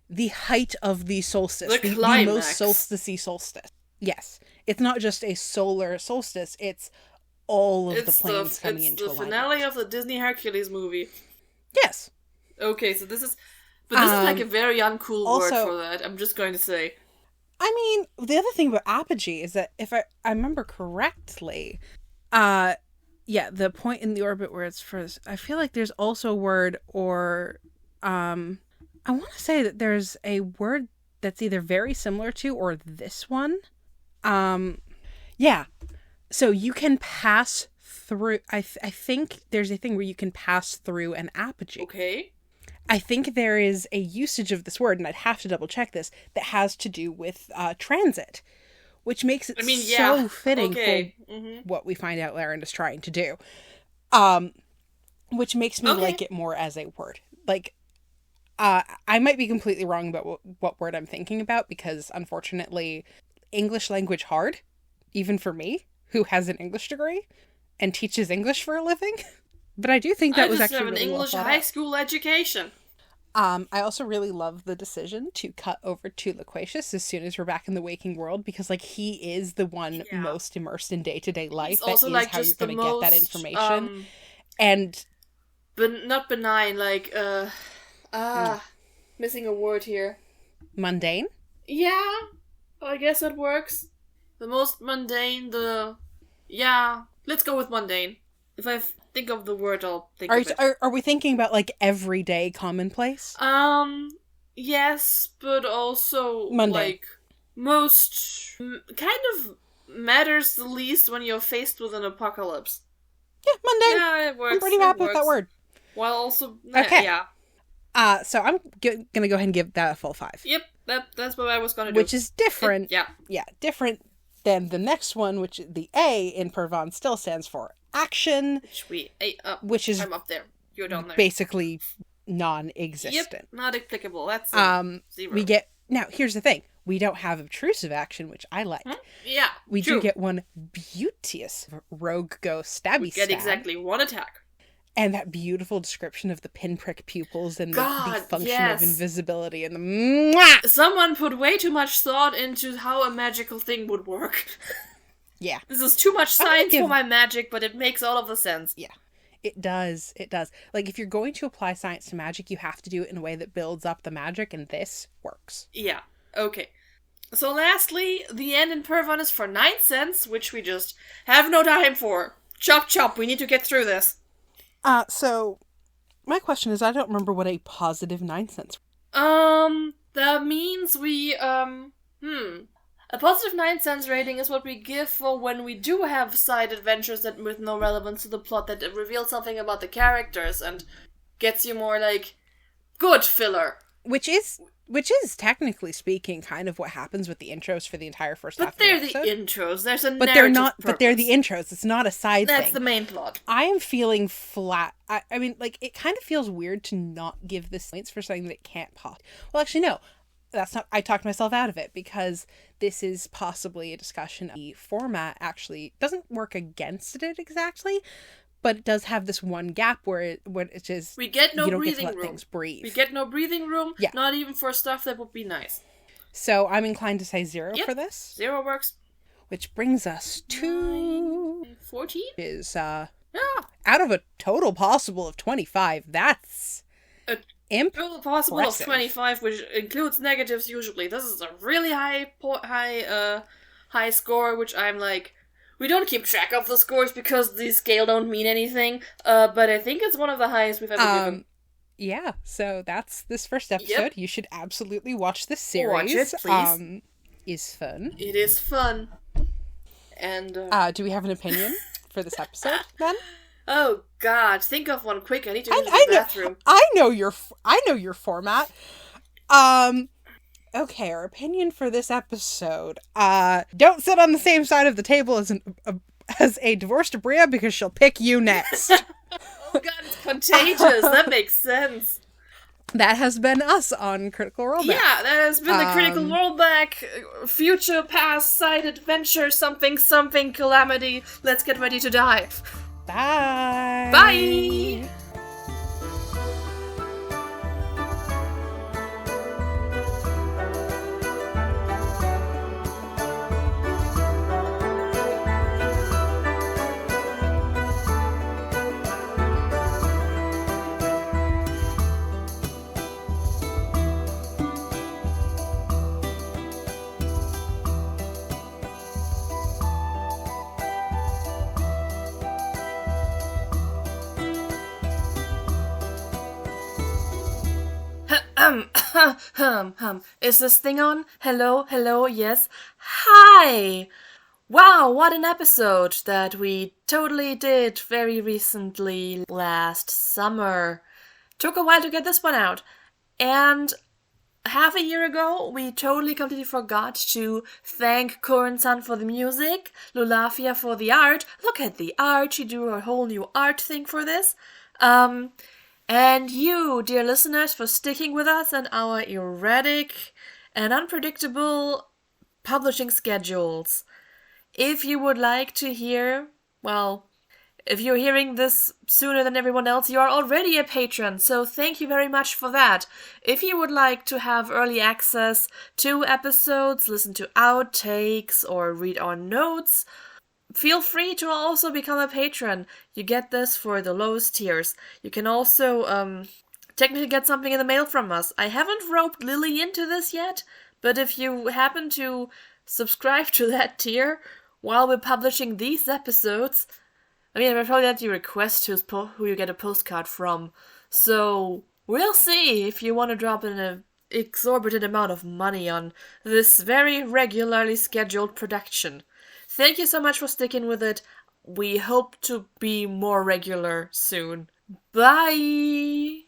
The height of the solstice. The most solstice-y solstice. Yes. It's not just a solar solstice, it's all of the planes coming into alignment. It's the finale of the Disney Hercules movie. Yes. Okay, so this is like a very uncool word for that, I'm just going to say. I mean, the other thing about apogee is that if I remember correctly, the point in the orbit where it's first, I feel like there's also a word, or I want to say that there's a word that's either very similar to or this one. So you can pass through, I think there's a thing where you can pass through an apogee. Okay. I think there is a usage of this word, and I'd have to double check this, that has to do with transit, which makes it so fitting for what we find out Laren is trying to do. Which makes me like it more as a word. Like, I might be completely wrong about what word I'm thinking about, because unfortunately, English language hard, even for me, who has an English degree and teaches English for a living. But I do think that was actually really well thought out. I just have an English high school education. I also really love the decision to cut over to Loquacious as soon as we're back in the waking world, because like he is the one most immersed in day-to-day life. That is like how you're going to get that information. But not benign, like missing a word here. Mundane? Yeah, I guess that works. The most mundane, let's go with mundane. If I think of the word, I'll think of it. Are we thinking about, like, everyday commonplace? Yes, but also, mundane. Like, most kind of matters the least when you're faced with an apocalypse. Yeah, mundane. Yeah, it works. I'm pretty happy with that word. While also, okay. Yeah. So I'm gonna go ahead and give that a full 5. Yep, that's what I was gonna do. Which is different. Yeah, different than the next one, which the A in Purvan still stands for action, which is I'm up there. You're down there. Basically non-existent. Yep, not applicable. That's 0. Now here's the thing: we don't have obtrusive action, which I like. Yeah, we do get one beauteous rogue go stabby stab. Get exactly one attack. And that beautiful description of the pinprick pupils and the function of invisibility and the Someone put way too much thought into how a magical thing would work. Yeah. This is too much science for my magic, but it makes all of the sense. Yeah. It does. It does. Like, if you're going to apply science to magic, you have to do it in a way that builds up the magic, and this works. Yeah. Okay. So lastly, the end in Purvan is for 9 cents, which we just have no time for. Chop chop, we need to get through this. So, my question is, I don't remember what a positive 9 cents. That means we, a positive 9 cents rating is what we give for when we do have side adventures that with no relevance to the plot, that reveal something about the characters and gets you more, like, good filler. Which is Which is, technically speaking, kind of what happens with the intros for the entire first half of the episode. But they're the intros. There's a But narrative they're not. purpose. But they're the intros. It's not a side thing. That's the main plot. I am feeling flat. I mean, like, it kind of feels weird to not give this points for something that can't pop. Well, actually, no. That's not. I talked myself out of it because this is possibly a discussion. The format actually doesn't work against it exactly, but it does have this one gap where it's just we get no you don't breathing get to let room. things breathe. We get no breathing room. Yeah. Not even for stuff that would be nice. So I'm inclined to say 0 for this. 0 works. Which brings us to 14? Is Yeah. out of a total possible of 25. That's A imp. total possible of 25, which includes negatives usually. This is a really high score, which I'm like, we don't keep track of the scores because the scale don't mean anything. But I think it's one of the highest we've ever given. Yeah, so that's this first episode. Yep. You should absolutely watch this series. Watch it, please. Is fun. It is fun. And do we have an opinion for this episode then? Oh God, think of one quick. I need to go to the bathroom. I know your format. Okay, our opinion for this episode. Don't sit on the same side of the table as a divorced Bria because she'll pick you next. Oh God, it's contagious. That makes sense. That has been us on Critical Rollback. Yeah, that has been the Critical Rollback, future, past, side adventure, something, Calamity. Let's get ready to dive. Bye. Bye. Is this thing on? Hello, yes. Hi! Wow, what an episode that we totally did very recently last summer. Took a while to get this one out. And half a year ago, we totally completely forgot to thank Koren-san for the music, Lulafia for the art. Look at the art, she drew a whole new art thing for this. And you, dear listeners, for sticking with us and our erratic and unpredictable publishing schedules. If you would like to hear, well, if you're hearing this sooner than everyone else, you are already a patron, so thank you very much for that. If you would like to have early access to episodes, listen to outtakes, or read our notes, feel free to also become a patron. You get this for the lowest tiers. You can also technically get something in the mail from us. I haven't roped Lily into this yet, but if you happen to subscribe to that tier while we're publishing these episodes, I mean, I'll probably let you request who you get a postcard from. So we'll see if you want to drop in an exorbitant amount of money on this very regularly scheduled production. Thank you so much for sticking with it. We hope to be more regular soon. Bye!